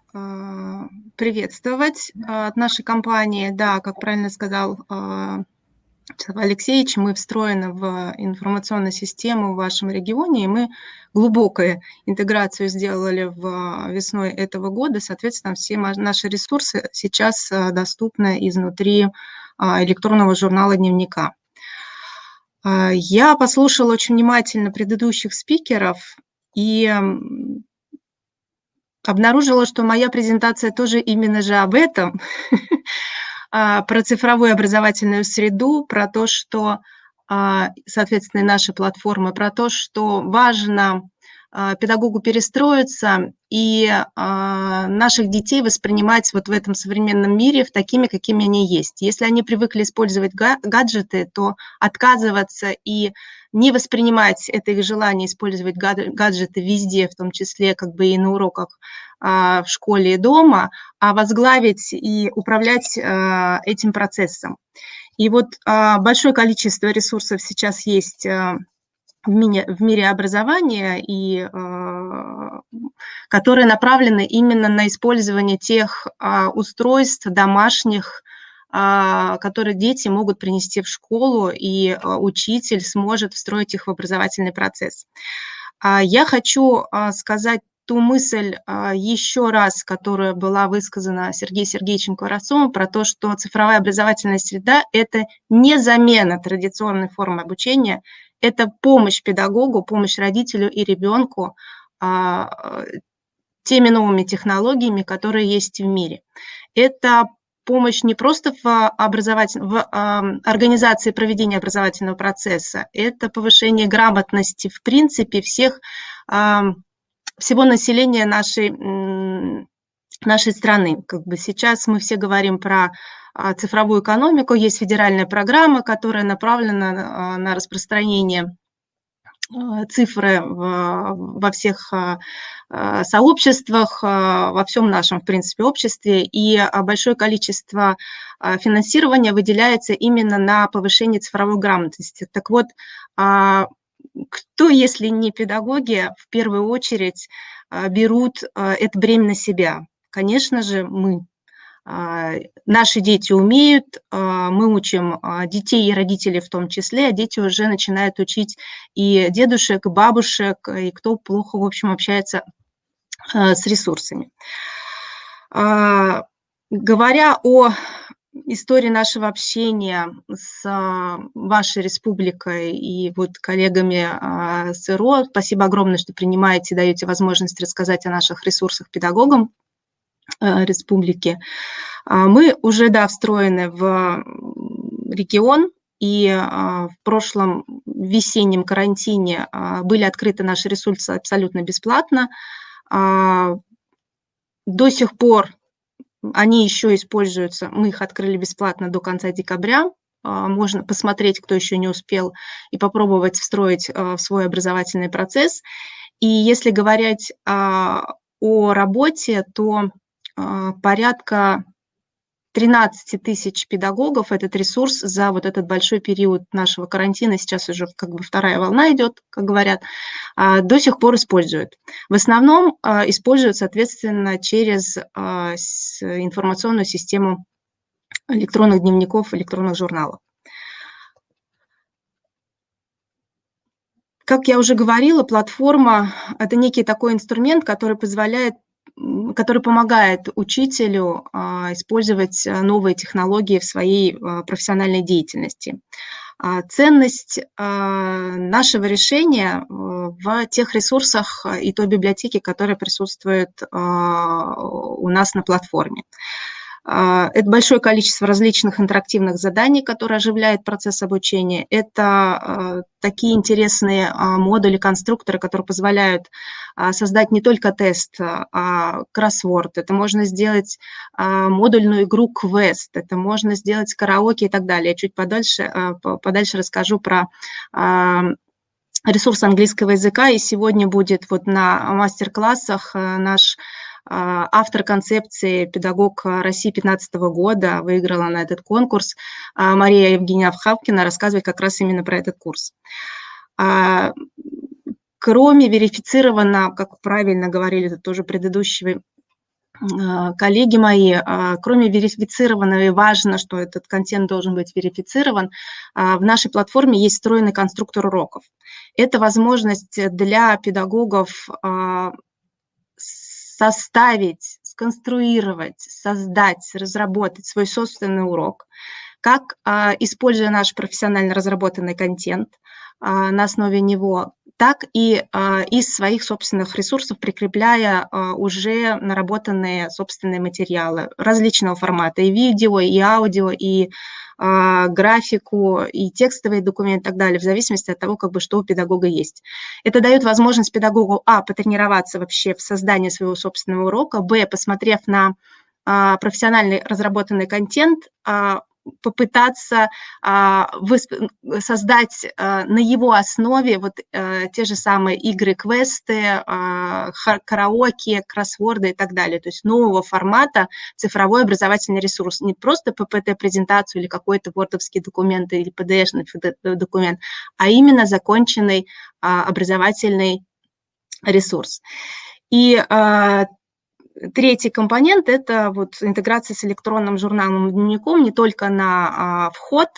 приветствовать от нашей компании. Да, как правильно сказал Вячеслав Алексеевич, мы встроены в информационную систему в вашем регионе, и мы глубокую интеграцию сделали весной этого года. Соответственно, все наши ресурсы сейчас доступны изнутри электронного журнала дневника. Я послушала очень внимательно предыдущих спикеров и обнаружила, что моя презентация тоже именно же об этом, про цифровую образовательную среду, про то, что, соответственно, наши платформы, про то, что важно педагогу перестроиться и наших детей воспринимать вот в этом современном мире такими, какими они есть. Если они привыкли использовать гаджеты, то отказываться и не воспринимать это их желание использовать гаджеты везде, в том числе как бы и на уроках в школе и дома, а возглавить и управлять этим процессом. И вот большое количество ресурсов сейчас есть в мире образования, и которые направлены именно на использование тех устройств домашних, которые дети могут принести в школу, и учитель сможет встроить их в образовательный процесс. Я хочу сказать ту мысль еще раз, которая была высказана Сергеем Сергеевичем Кварцовым, про то, что цифровая образовательная среда – это не замена традиционной формы обучения, это помощь педагогу, помощь родителю и ребенку теми новыми технологиями, которые есть в мире. Это помощь не просто в организации проведения образовательного процесса, это повышение грамотности в принципе всего населения нашей страны. Как бы сейчас мы все говорим про цифровую экономику, есть федеральная программа, которая направлена на распространение цифры во всех сообществах, во всем нашем, в принципе, обществе, и большое количество финансирования выделяется именно на повышение цифровой грамотности. Так вот, кто, если не педагоги, в первую очередь берут это бремя на себя? Конечно же, мы. Наши дети умеют, мы учим детей и родителей в том числе, а дети уже начинают учить и дедушек, и бабушек, и кто плохо, в общем, общается с ресурсами. Говоря о истории нашего общения с вашей республикой и вот коллегами с РО, спасибо огромное, что принимаете, даете возможность рассказать о наших ресурсах педагогам республики. Мы уже, встроены в регион, и в прошлом весеннем карантине были открыты наши ресурсы абсолютно бесплатно. До сих пор они еще используются, мы их открыли бесплатно до конца декабря. Можно посмотреть, кто еще не успел, и попробовать встроить в свой образовательный процесс. И если говорить о работе, то порядка 13 тысяч педагогов этот ресурс за вот этот большой период нашего карантина, сейчас уже как бы вторая волна идет, как говорят, до сих пор используют. В основном используют, соответственно, через информационную систему электронных дневников, электронных журналов. Как я уже говорила, платформа – это некий такой инструмент, который помогает учителю использовать новые технологии в своей профессиональной деятельности. Ценность нашего решения в тех ресурсах и той библиотеке, которая присутствует у нас на платформе. Это большое количество различных интерактивных заданий, которые оживляют процесс обучения. Это такие интересные модули, конструкторы, которые позволяют создать не только тест, а кроссворд. Это можно сделать модульную игру квест, это можно сделать караоке и так далее. Я чуть подальше расскажу про ресурс английского языка. И сегодня будет вот на мастер-классах наш автор концепции, педагог России 2015 года, выиграла на этот конкурс, Мария Евгеньевна Хавкина, рассказывает как раз именно про этот курс. Кроме верифицированного, как правильно говорили, это тоже предыдущие коллеги мои, кроме верифицированного, и важно, что этот контент должен быть верифицирован, в нашей платформе есть встроенный конструктор уроков. Это возможность для педагогов составить, сконструировать, создать, разработать свой собственный урок, как, используя наш профессионально разработанный контент на основе него, так и из своих собственных ресурсов, прикрепляя уже наработанные собственные материалы различного формата, и видео, и аудио, и графику, и текстовые документы и так далее, в зависимости от того, что у педагога есть. Это дает возможность педагогу, потренироваться вообще в создании своего собственного урока, посмотрев на профессиональный разработанный контент, попытаться создать на его основе вот те же самые игры, квесты, караоке, кроссворды и так далее. То есть нового формата цифровой образовательный ресурс. Не просто PPT-презентацию или какой-то wordовский документ или PDF-ный документ, а именно законченный образовательный ресурс. И третий компонент – это вот интеграция с электронным журналом дневником не только на вход,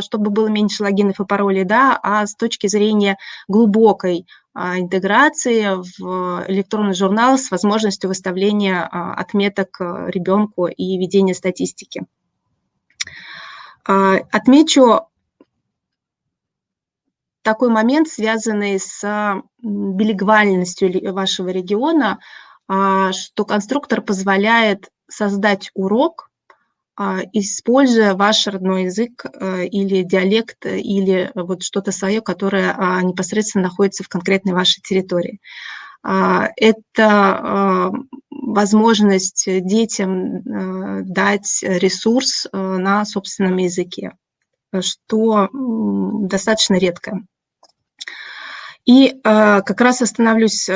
чтобы было меньше логинов и паролей, да, а с точки зрения глубокой интеграции в электронный журнал с возможностью выставления отметок ребенку и ведения статистики. Отмечу такой момент, связанный с билингвальностью вашего региона, что конструктор позволяет создать урок, используя ваш родной язык или диалект, или вот что-то свое, которое непосредственно находится в конкретной вашей территории. Это возможность детям дать ресурс на собственном языке, что достаточно редко. И как раз остановлюсь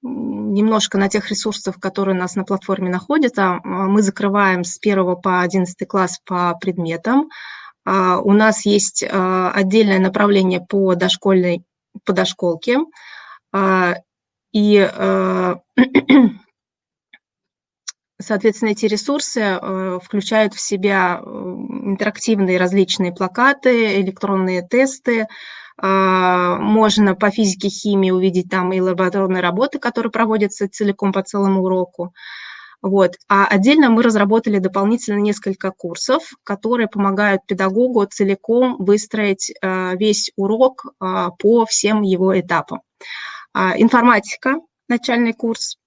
немножко на тех ресурсах, которые у нас на платформе находятся. Мы закрываем с 1 по 11 класс по предметам. У нас есть отдельное направление по дошколке. И, соответственно, эти ресурсы включают в себя интерактивные различные плакаты, электронные тесты. Можно по физике, химии увидеть там и лабораторные работы, которые проводятся целиком по целому уроку. Вот. А отдельно мы разработали дополнительно несколько курсов, которые помогают педагогу целиком выстроить весь урок по всем его этапам. Информатика, начальный курс.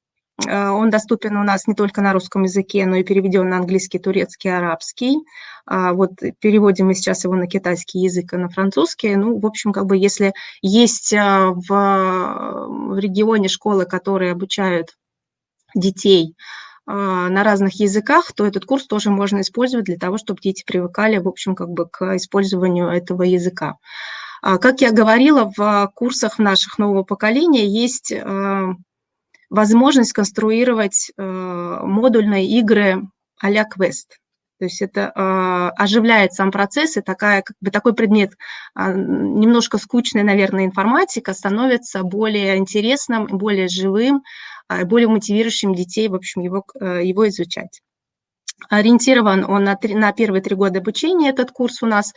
Он доступен у нас не только на русском языке, но и переведен на английский, турецкий, арабский. Вот переводим мы сейчас его на китайский язык и на французский. Ну, в общем, как бы если есть в регионе школы, которые обучают детей на разных языках, то этот курс тоже можно использовать для того, чтобы дети привыкали, в общем, как бы к использованию этого языка. Как я говорила, в курсах наших нового поколения есть возможность конструировать модульные игры а-ля квест. То есть это оживляет сам процесс, и такой предмет, немножко скучная, наверное, информатика, становится более интересным, более живым, более мотивирующим детей, в общем, его изучать. Ориентирован он на первые 3 года обучения, этот курс у нас.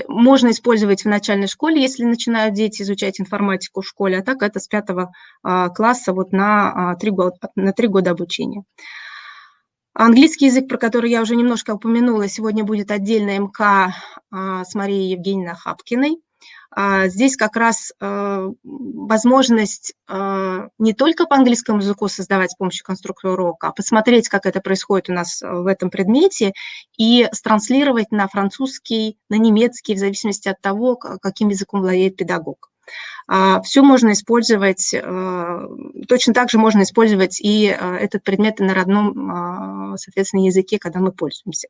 Можно использовать в начальной школе, если начинают дети изучать информатику в школе, а так это с 5 класса вот на 3 года обучения. Английский язык, про который я уже немножко упомянула, сегодня будет отдельная МК с Марией Евгеньевной Хапкиной. Здесь как раз возможность не только по английскому языку создавать с помощью конструктора урока, а посмотреть, как это происходит у нас в этом предмете, и транслировать на французский, на немецкий, в зависимости от того, каким языком владеет педагог. Все можно использовать, точно так же можно использовать и этот предмет на родном, соответственно, языке, когда мы пользуемся.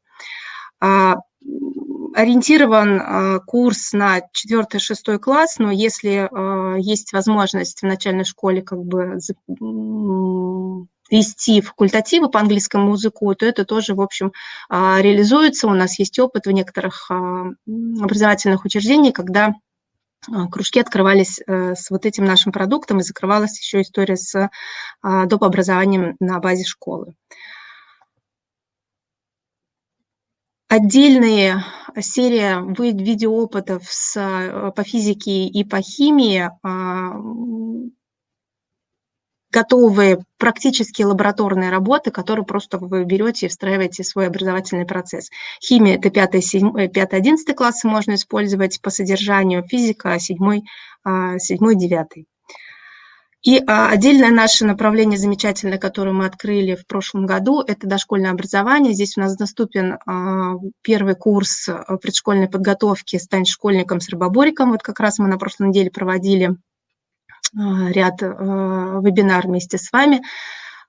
Ориентирован курс на 4-6 класс, но если есть возможность в начальной школе как бы вести факультативы по английскому языку, то это тоже, в общем, реализуется. У нас есть опыт в некоторых образовательных учреждениях, когда кружки открывались с вот этим нашим продуктом, и закрывалась еще история с доп. Образованием на базе школы. Отдельная серия видеоопытов по физике и по химии, готовые практические лабораторные работы, которые просто вы берете и встраиваете в свой образовательный процесс. Химия – это 5-11 классы можно использовать по содержанию, физика – 7-9. И отдельное наше направление замечательное, которое мы открыли в прошлом году, это дошкольное образование. Здесь у нас доступен первый курс предшкольной подготовки «Стань школьником с рыбобориком». Вот как раз мы на прошлой неделе проводили ряд вебинар вместе с вами.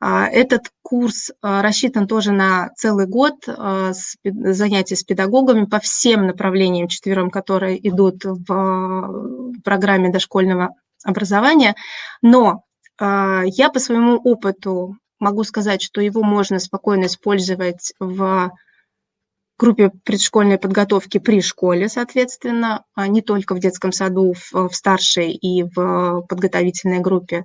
Этот курс рассчитан тоже на целый год, занятий с педагогами по всем направлениям 4, которые идут в программе дошкольного образования. Но я по своему опыту могу сказать, что его можно спокойно использовать в группе предшкольной подготовки при школе, соответственно, не только в детском саду, в старшей и в подготовительной группе,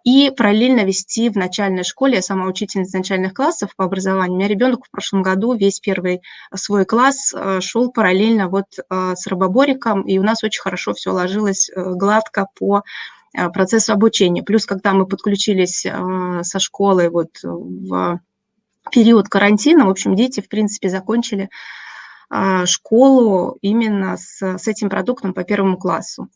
и параллельно вести в начальной школе. Я сама учительница начальных классов по образованию. У меня ребенок в прошлом году весь первый свой класс шел параллельно вот с робобориком, и у нас очень хорошо все ложилось гладко по процессу обучения. Плюс, когда мы подключились со школы вот в период карантина, в общем, дети, в принципе, закончили школу именно с этим продуктом по 1 классу.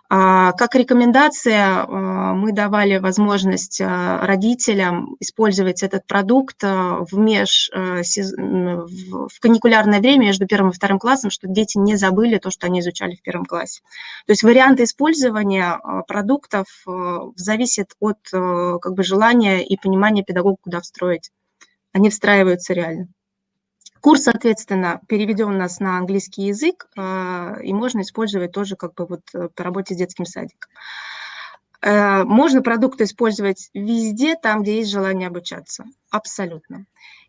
Как рекомендация мы давали возможность родителям использовать этот продукт в каникулярное время между 1 и 2 классом, чтобы дети не забыли то, что они изучали в 1 классе. То есть варианты использования продуктов зависят от как бы желания и понимания педагога, куда встроить. Они встраиваются реально. Курс, соответственно, переведен у нас на английский язык, и можно использовать тоже как бы вот по работе с детским садиком. Можно продукты использовать везде, там, где есть желание обучаться. Абсолютно.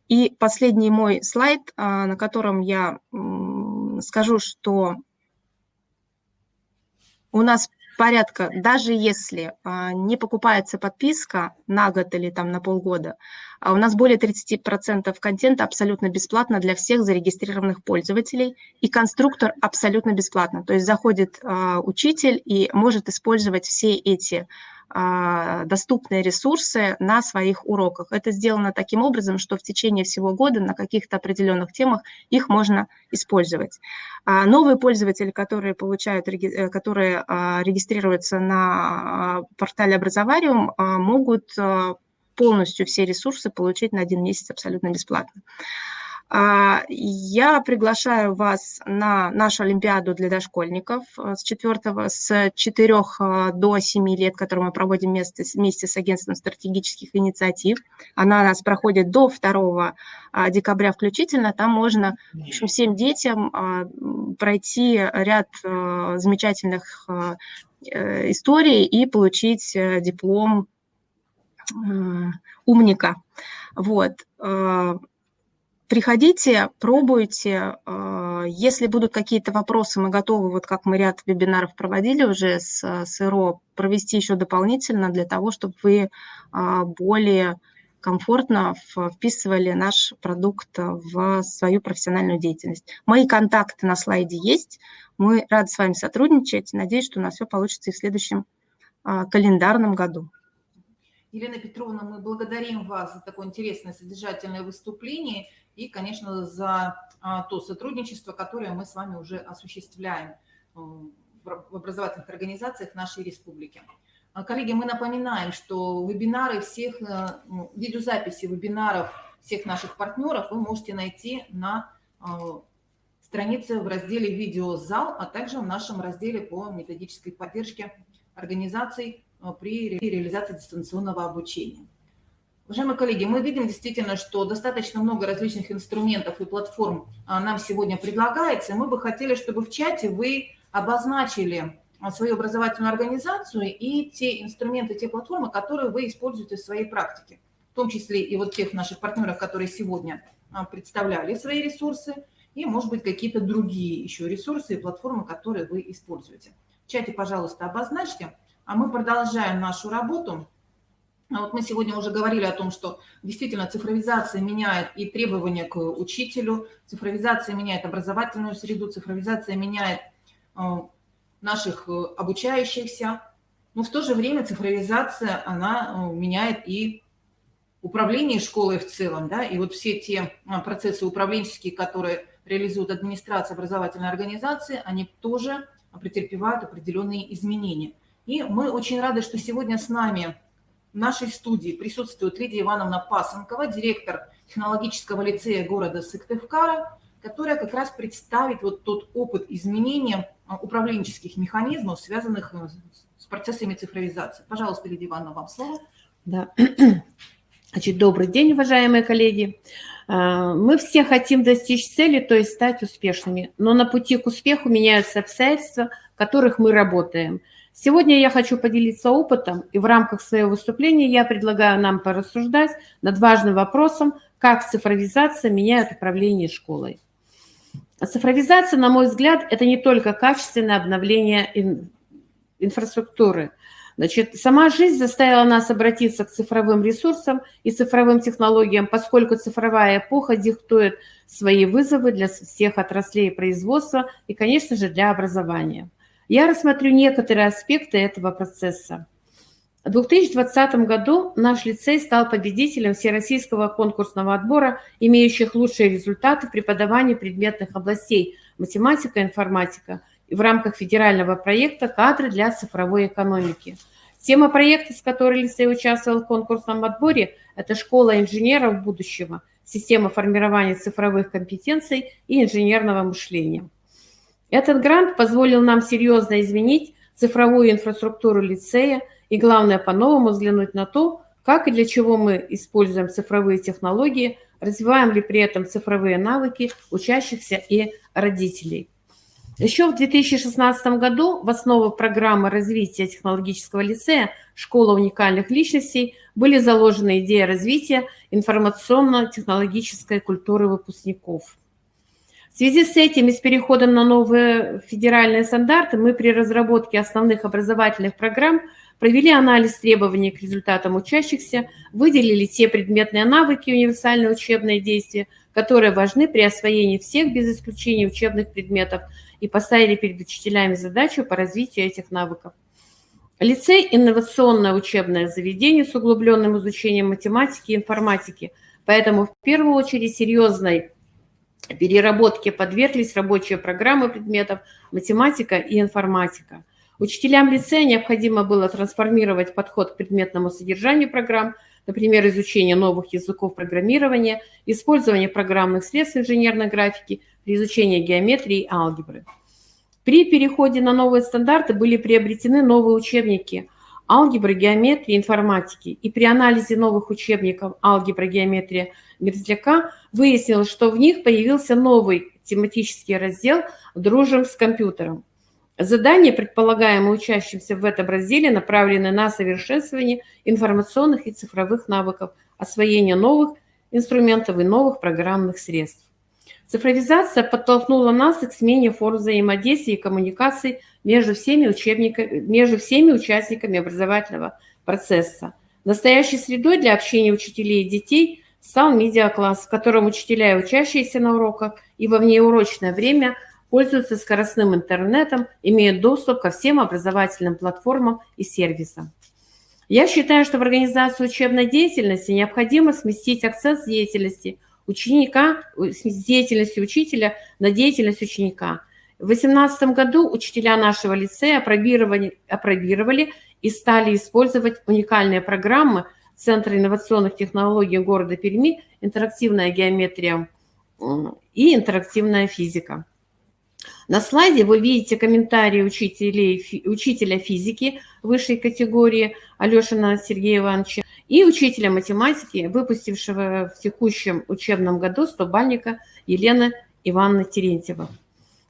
И последний мой слайд, на котором я скажу, что у нас порядка, даже если не покупается подписка на год или там на полгода, у нас более 30% контента абсолютно бесплатно для всех зарегистрированных пользователей, и конструктор абсолютно бесплатно. То есть заходит учитель и может использовать все эти доступные ресурсы на своих уроках. Это сделано таким образом, что в течение всего года на каких-то определенных темах их можно использовать. Новые пользователи, которые регистрируются на портале Образовариум, могут полностью все ресурсы получить на 1 месяц абсолютно бесплатно. Я приглашаю вас на нашу Олимпиаду для дошкольников с 4 до 7 лет, которую мы проводим вместе с Агентством стратегических инициатив. Она у нас проходит до 2 декабря включительно. Там можно, в общем, всем детям пройти ряд замечательных историй и получить диплом умника. Вот. Приходите, пробуйте. Если будут какие-то вопросы, мы готовы, вот как мы ряд вебинаров проводили уже с ИРО, провести еще дополнительно для того, чтобы вы более комфортно вписывали наш продукт в свою профессиональную деятельность. Мои контакты на слайде есть. Мы рады с вами сотрудничать. Надеюсь, что у нас все получится и в следующем календарном году. Елена Петровна, мы благодарим вас за такое интересное содержательное выступление и, конечно, за то сотрудничество, которое мы с вами уже осуществляем в образовательных организациях нашей республики. Коллеги, мы напоминаем, что вебинары всех, видеозаписи вебинаров всех наших партнеров вы можете найти на странице в разделе «Видеозал», а также в нашем разделе по методической поддержке организаций при реализации дистанционного обучения. Уважаемые коллеги, мы видим действительно, что достаточно много различных инструментов и платформ нам сегодня предлагается. И мы бы хотели, чтобы в чате вы обозначили свою образовательную организацию и те инструменты, те платформы, которые вы используете в своей практике. В том числе и вот тех наших партнеров, которые сегодня представляли свои ресурсы, и, может быть, какие-то другие еще ресурсы и платформы, которые вы используете. В чате, пожалуйста, обозначьте. А мы продолжаем нашу работу. Вот мы сегодня уже говорили о том, что действительно цифровизация меняет и требования к учителю, цифровизация меняет образовательную среду, цифровизация меняет наших обучающихся. Но в то же время цифровизация, она меняет и управление школой в целом. Да? И вот все те процессы управленческие, которые реализует администрация образовательной организации, они тоже претерпевают определенные изменения. И мы очень рады, что сегодня с нами в нашей студии присутствует Лидия Ивановна Пасынкова, директор технологического лицея города Сыктывкара, которая как раз представит вот тот опыт изменения управленческих механизмов, связанных с процессами цифровизации. Пожалуйста, Лидия Ивановна, вам слово. Да. Значит, добрый день, уважаемые коллеги. Мы все хотим достичь цели, то есть стать успешными, но на пути к успеху меняются обстоятельства, в которых мы работаем. Сегодня я хочу поделиться опытом, и в рамках своего выступления я предлагаю нам порассуждать над важным вопросом, как цифровизация меняет управление школой. Цифровизация, на мой взгляд, это не только качественное обновление инфраструктуры. Значит, сама жизнь заставила нас обратиться к цифровым ресурсам и цифровым технологиям, поскольку цифровая эпоха диктует свои вызовы для всех отраслей производства и, конечно же, для образования. Я рассмотрю некоторые аспекты этого процесса. В 2020 году наш лицей стал победителем всероссийского конкурсного отбора, имеющих лучшие результаты в преподавании предметных областей математика и информатика, и в рамках федерального проекта «Кадры для цифровой экономики». Тема проекта, с которой лицей участвовал в конкурсном отборе, это «Школа инженеров будущего. Система формирования цифровых компетенций и инженерного мышления». Этот грант позволил нам серьезно изменить цифровую инфраструктуру лицея и, главное, по-новому взглянуть на то, как и для чего мы используем цифровые технологии, развиваем ли при этом цифровые навыки учащихся и родителей. Еще в 2016 году в основу программы развития технологического лицея «Школа уникальных личностей» были заложены идеи развития информационно-технологической культуры выпускников. В связи с этим и с переходом на новые федеральные стандарты мы при разработке основных образовательных программ провели анализ требований к результатам учащихся, выделили те предметные навыки и универсальные учебные действия, которые важны при освоении всех без исключения учебных предметов, и поставили перед учителями задачу по развитию этих навыков. Лицей – инновационное учебное заведение с углубленным изучением математики и информатики, поэтому в первую очередь серьезной переработке подверглись рабочие программы предметов математика и информатика. Учителям лицея необходимо было трансформировать подход к предметному содержанию программ, например, изучение новых языков программирования, использование программных средств инженерной графики при изучении геометрии и алгебры. При переходе на новые стандарты были приобретены новые учебники алгебры, геометрии, информатики. И при анализе новых учебников алгебра, геометрия Мерзляка выяснилось, что в них появился новый тематический раздел «Дружим с компьютером». Задания, предполагаемые учащимся в этом разделе, направлены на совершенствование информационных и цифровых навыков, освоение новых инструментов и новых программных средств. Цифровизация подтолкнула нас к смене форм взаимодействия и коммуникаций между всеми участниками образовательного процесса. Настоящей средой для общения учителей и детей стал медиакласс, в котором учителя и учащиеся на уроках и во внеурочное время пользуются скоростным интернетом, имеют доступ ко всем образовательным платформам и сервисам. Я считаю, что в организации учебной деятельности необходимо сместить акцент с деятельности учителя на деятельность ученика. В 2018 году учителя нашего лицея апробировали и стали использовать уникальные программы Центра инновационных технологий города Перми «Интерактивная геометрия» и «Интерактивная физика». На слайде вы видите комментарии учителя физики высшей категории Алешина Сергея Ивановича и учителя математики, выпустившего в текущем учебном году 100-бальника Елены Ивановны Терентьева.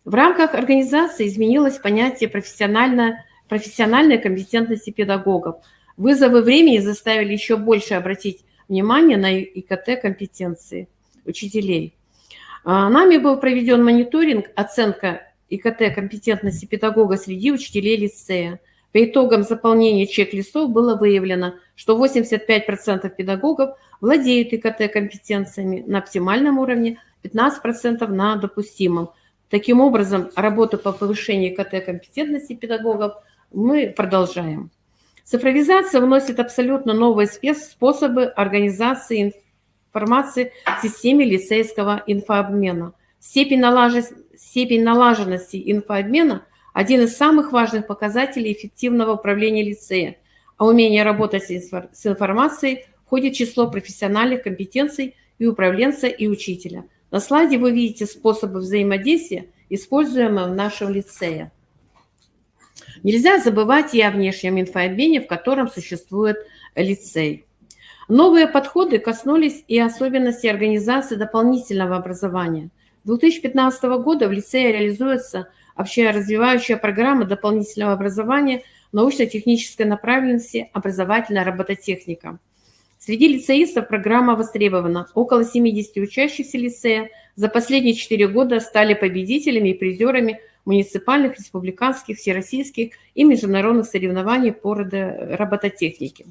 В рамках организации изменилось понятие профессиональной компетентности педагогов. Вызовы времени заставили еще больше обратить внимание на ИКТ-компетенции учителей. Нами был проведен мониторинг, оценка ИКТ-компетентности педагога среди учителей лицея. По итогам заполнения чек-листов было выявлено, что 85% педагогов владеют ИКТ-компетенциями на оптимальном уровне, 15% на допустимом. Таким образом, работу по повышению ИКТ-компетентности педагогов мы продолжаем. Цифровизация вносит абсолютно новые способы организации информации в системе лицейского инфообмена. Степень налаженности инфообмена – один из самых важных показателей эффективного управления лицея, а умение работать с информацией входит в число профессиональных компетенций и управленца, и учителя. На слайде вы видите способы взаимодействия, используемые в нашем лицее. Нельзя забывать и о внешнем инфообмене, в котором существует лицей. Новые подходы коснулись и особенностей организации дополнительного образования. С 2015 года в лицее реализуется общеразвивающая программа дополнительного образования научно-технической направленности «Образовательная робототехника». Среди лицеистов программа востребована. Около 70 учащихся лицея за последние 4 года стали победителями и призерами муниципальных, республиканских, всероссийских и международных соревнований по робототехнике.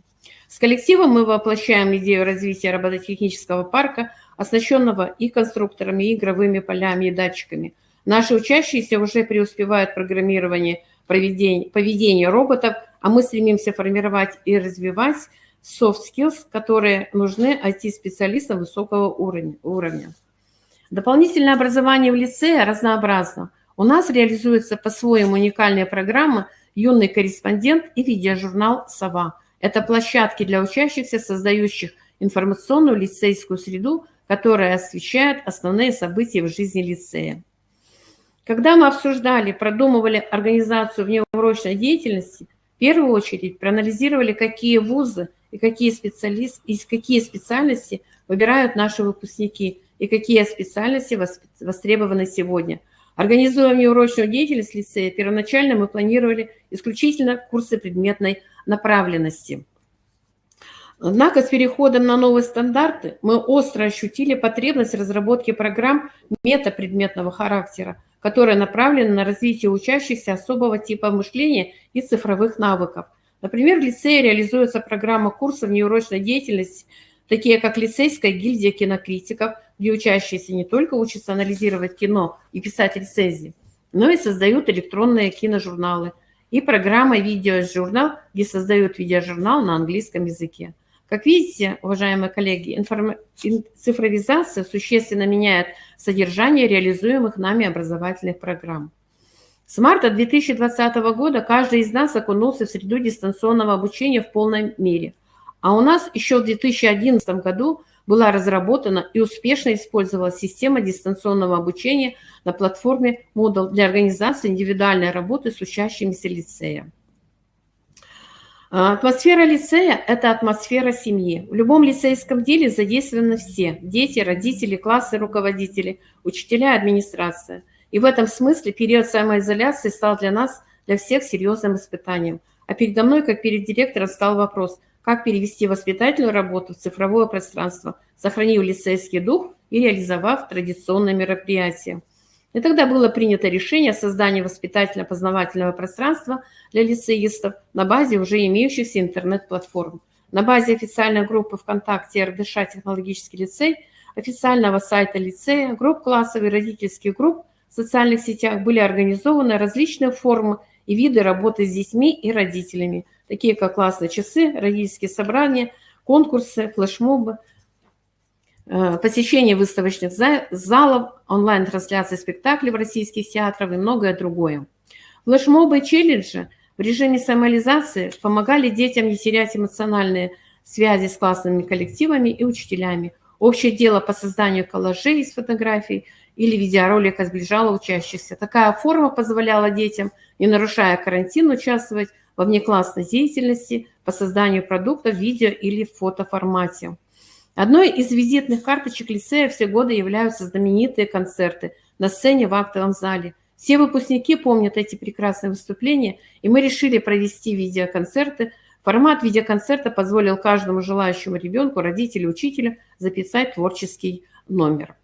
С коллективом мы воплощаем идею развития робототехнического парка, оснащенного и конструкторами, и игровыми полями, и датчиками. Наши учащиеся уже преуспевают в программировании, поведении роботов, а мы стремимся формировать и развивать soft skills, которые нужны IT-специалистам высокого уровня. Дополнительное образование в лицее разнообразно. У нас реализуются по-своему уникальные программы «Юный корреспондент» и видеожурнал «Сова». Это площадки для учащихся, создающих информационную лицейскую среду, которая освещает основные события в жизни лицея. Когда мы обсуждали, продумывали организацию внеурочной деятельности, в первую очередь проанализировали, какие вузы и какие специальности выбирают наши выпускники и какие специальности востребованы сегодня. Организуя внеурочную деятельность лицея, первоначально мы планировали исключительно курсы предметной направленности. Однако с переходом на новые стандарты мы остро ощутили потребность разработки программ метапредметного характера, которые направлены на развитие учащихся особого типа мышления и цифровых навыков. Например, в лицее реализуется программа курсов внеурочной деятельности, такие как лицейская гильдия кинокритиков, где учащиеся не только учатся анализировать кино и писать рецензии, но и создают электронные киножурналы, и программа «Видеожурнал», где создают видеожурнал на английском языке. Как видите, уважаемые коллеги, цифровизация существенно меняет содержание реализуемых нами образовательных программ. С марта 2020 года каждый из нас окунулся в среду дистанционного обучения в полной мере. А у нас еще в 2011 году была разработана и успешно использовалась система дистанционного обучения на платформе Moodle для организации индивидуальной работы с учащимися лицея. Атмосфера лицея – это атмосфера семьи. В любом лицейском деле задействованы все – дети, родители, классы, руководители, учителя и администрация. И в этом смысле период самоизоляции стал для нас, для всех серьезным испытанием. А передо мной, как перед директором, стал вопрос, как перевести воспитательную работу в цифровое пространство, сохранив лицейский дух и реализовав традиционные мероприятия. И тогда было принято решение о создании воспитательно-познавательного пространства для лицеистов на базе уже имеющихся интернет-платформ. На базе официальной группы ВКонтакте РДШ «Технологический лицей», официального сайта лицея, групп классовых и родительских групп в социальных сетях были организованы различные формы и виды работы с детьми и родителями, такие как классные часы, родительские собрания, конкурсы, флешмобы, посещение выставочных залов, онлайн-трансляции спектаклей в российских театрах и многое другое. Флешмобы и челленджи в режиме самореализации помогали детям не терять эмоциональные связи с классными коллективами и учителями. Общее дело по созданию коллажей из фотографий или видеоролика сближало учащихся. Такая форма позволяла детям, не нарушая карантин, участвовать во внеклассной деятельности по созданию продуктов в видео или в фотоформате. Одной из визитных карточек лицея все годы являются знаменитые концерты на сцене в актовом зале. Все выпускники помнят эти прекрасные выступления, и мы решили провести видеоконцерты. Формат видеоконцерта позволил каждому желающему ребенку, родителю, учителю записать творческий номер.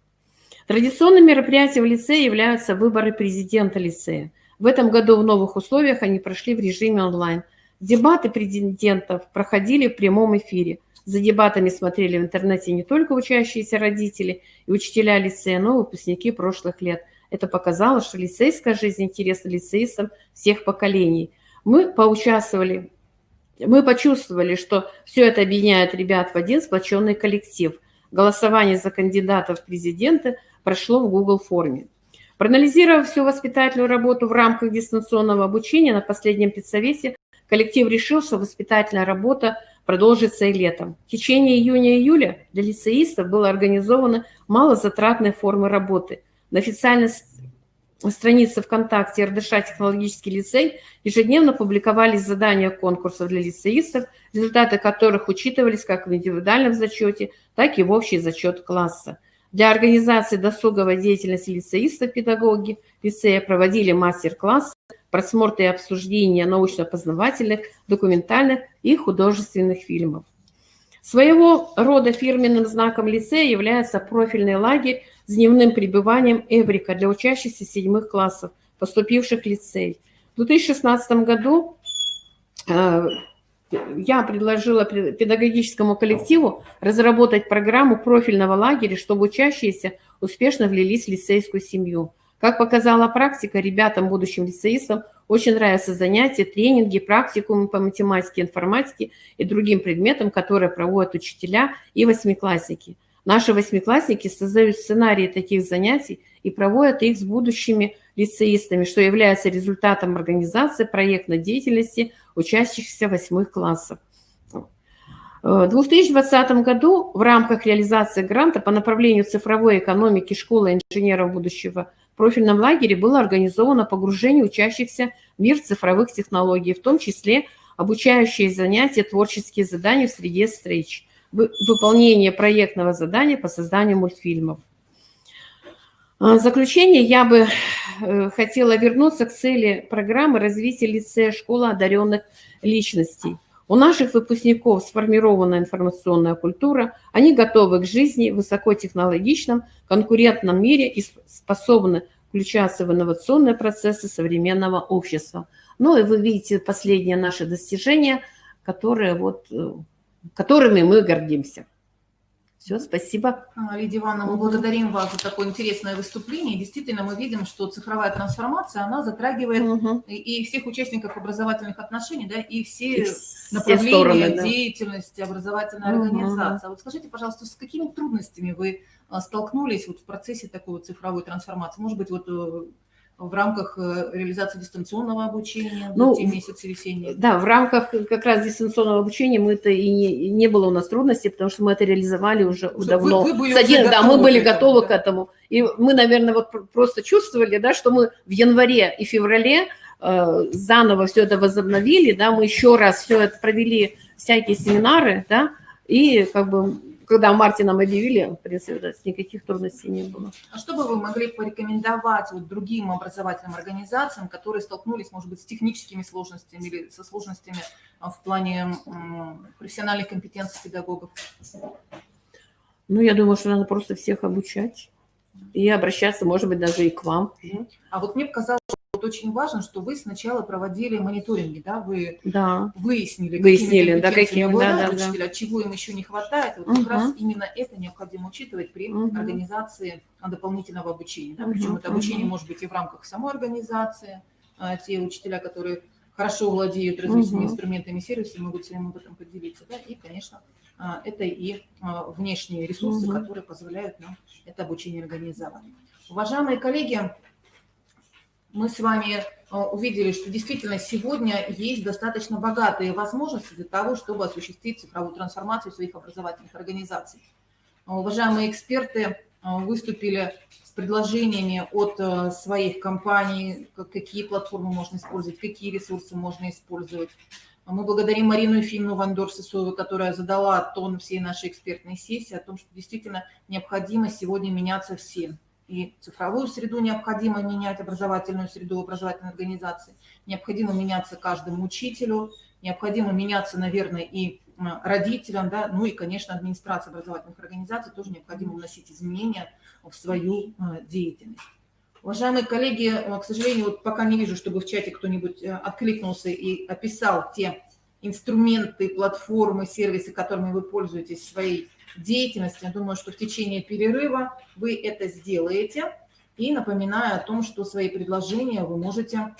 Традиционным мероприятием в лицее являются выборы президента лицея. В этом году в новых условиях они прошли в режиме онлайн. Дебаты президентов проходили в прямом эфире. За дебатами смотрели в интернете не только учащиеся родители и учителя лицея, но и выпускники прошлых лет. Это показало, что лицейская жизнь интересна лицеистам всех поколений. Мы почувствовали, что все это объединяет ребят в один сплоченный коллектив. Голосование за кандидатов в президенты прошло в Google форме. Проанализировав всю воспитательную работу в рамках дистанционного обучения на последнем педсовете, коллектив решил, что воспитательная работа продолжится и летом. В течение июня-июля для лицеистов было организованы малозатратные формы работы. На официальной странице ВКонтакте РДШ «Технологический лицей» ежедневно публиковались задания конкурсов для лицеистов, результаты которых учитывались как в индивидуальном зачете, так и в общий зачет класса. Для организации досуговой деятельности лицеистов педагоги лицея проводили мастер-классы, просмотры и обсуждения научно-познавательных, документальных и художественных фильмов. Своего рода фирменным знаком лицея является профильный лагерь с дневным пребыванием «Эврика» для учащихся 7 классов, поступивших в лицей. В 2016 году я предложила педагогическому коллективу разработать программу профильного лагеря, чтобы учащиеся успешно влились в лицейскую семью. Как показала практика, ребятам, будущим лицеистам, очень нравятся занятия, тренинги, практикумы по математике, информатике и другим предметам, которые проводят учителя и восьмиклассники. Наши восьмиклассники создают сценарии таких занятий и проводят их с будущими лицеистами, что является результатом организации проектной деятельности учащихся 8 классов. В 2020 году в рамках реализации гранта по направлению цифровой экономики школы инженеров будущего в профильном лагере было организовано погружение учащихся в мир цифровых технологий, в том числе обучающие занятия, творческие задания в среде встреч, выполнение проектного задания по созданию мультфильмов. В заключение я бы хотела вернуться к цели программы развития лицея школы одаренных личностей. У наших выпускников сформирована информационная культура, они готовы к жизни в высокотехнологичном, конкурентном мире и способны включаться в инновационные процессы современного общества. Ну и вы видите последние наши достижения, которыми мы гордимся. Все, спасибо. Лидия Ивановна, мы благодарим вас за такое интересное выступление. Действительно, мы видим, что цифровая трансформация, она затрагивает и всех участников образовательных отношений, да, и все направления стороны, да, деятельности образовательной организации. А вот скажите, пожалуйста, с какими трудностями вы столкнулись вот в процессе такой цифровой трансформации? Может быть, вот в рамках реализации дистанционного обучения в те месяцы весенние? Да, в рамках как раз дистанционного обучения мы-то и не было у нас трудностей, потому что мы это реализовали уже давно. Мы были готовы к этому. И мы, наверное, вот просто чувствовали, да, что мы в январе и феврале заново все это возобновили, да, мы еще раз все это провели, всякие семинары, да, и как бы когда в марте нам объявили, в принципе, никаких трудностей не было. А что бы вы могли порекомендовать вот другим образовательным организациям, которые столкнулись, может быть, с техническими сложностями или со сложностями в плане профессиональной компетенции педагогов? Ну, я думаю, что надо просто всех обучать и обращаться, может быть, даже и к вам. А вот мне показалось, что вот очень важно, что вы сначала проводили мониторинги, да, вы выяснили, какими обладают учителя, чего им еще не хватает. Вот как раз именно это необходимо учитывать при организации дополнительного обучения. Да? Причем это обучение может быть и в рамках самой организации. Те учителя, которые хорошо владеют различными инструментами, сервисами, могут с вами об этом поделиться. Да? И, конечно, это и внешние ресурсы, которые позволяют нам это обучение организовать. Уважаемые коллеги, мы с вами увидели, что действительно сегодня есть достаточно богатые возможности для того, чтобы осуществить цифровую трансформацию своих образовательных организаций. Уважаемые эксперты выступили с предложениями от своих компаний, какие платформы можно использовать, какие ресурсы можно использовать. Мы благодарим Марину Ефимовну Вандор-Сысоеву, которая задала тон всей нашей экспертной сессии о том, что действительно необходимо сегодня меняться всем. И цифровую среду необходимо менять, образовательную среду образовательной организации, необходимо меняться каждому учителю, необходимо меняться, наверное, и родителям, да, ну и, конечно, администрации образовательных организаций тоже необходимо вносить изменения в свою деятельность. Уважаемые коллеги, к сожалению, вот пока не вижу, чтобы в чате кто-нибудь откликнулся и описал те инструменты, платформы, сервисы, которыми вы пользуетесь в своей деятельности. Я думаю, что в течение перерыва вы это сделаете. И напоминаю о том, что свои предложения вы можете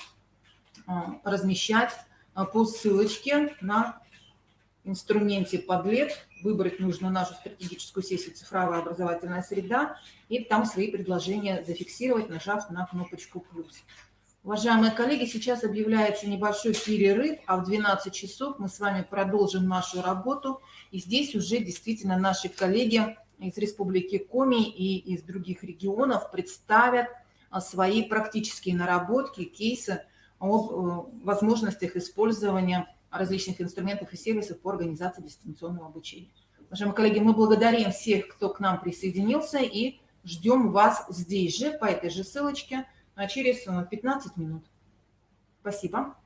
размещать по ссылочке на инструменте Padlet. Выбрать нужно нашу стратегическую сессию «Цифровая образовательная среда» и там свои предложения зафиксировать, нажав на кнопочку «плюс». Уважаемые коллеги, сейчас объявляется небольшой перерыв, а в 12 часов мы с вами продолжим нашу работу. И здесь уже действительно наши коллеги из Республики Коми и из других регионов представят свои практические наработки, кейсы об возможностях использования различных инструментов и сервисов по организации дистанционного обучения. Уважаемые коллеги, мы благодарим всех, кто к нам присоединился, и ждем вас здесь же, по этой же ссылочке, через 15 минут. Спасибо.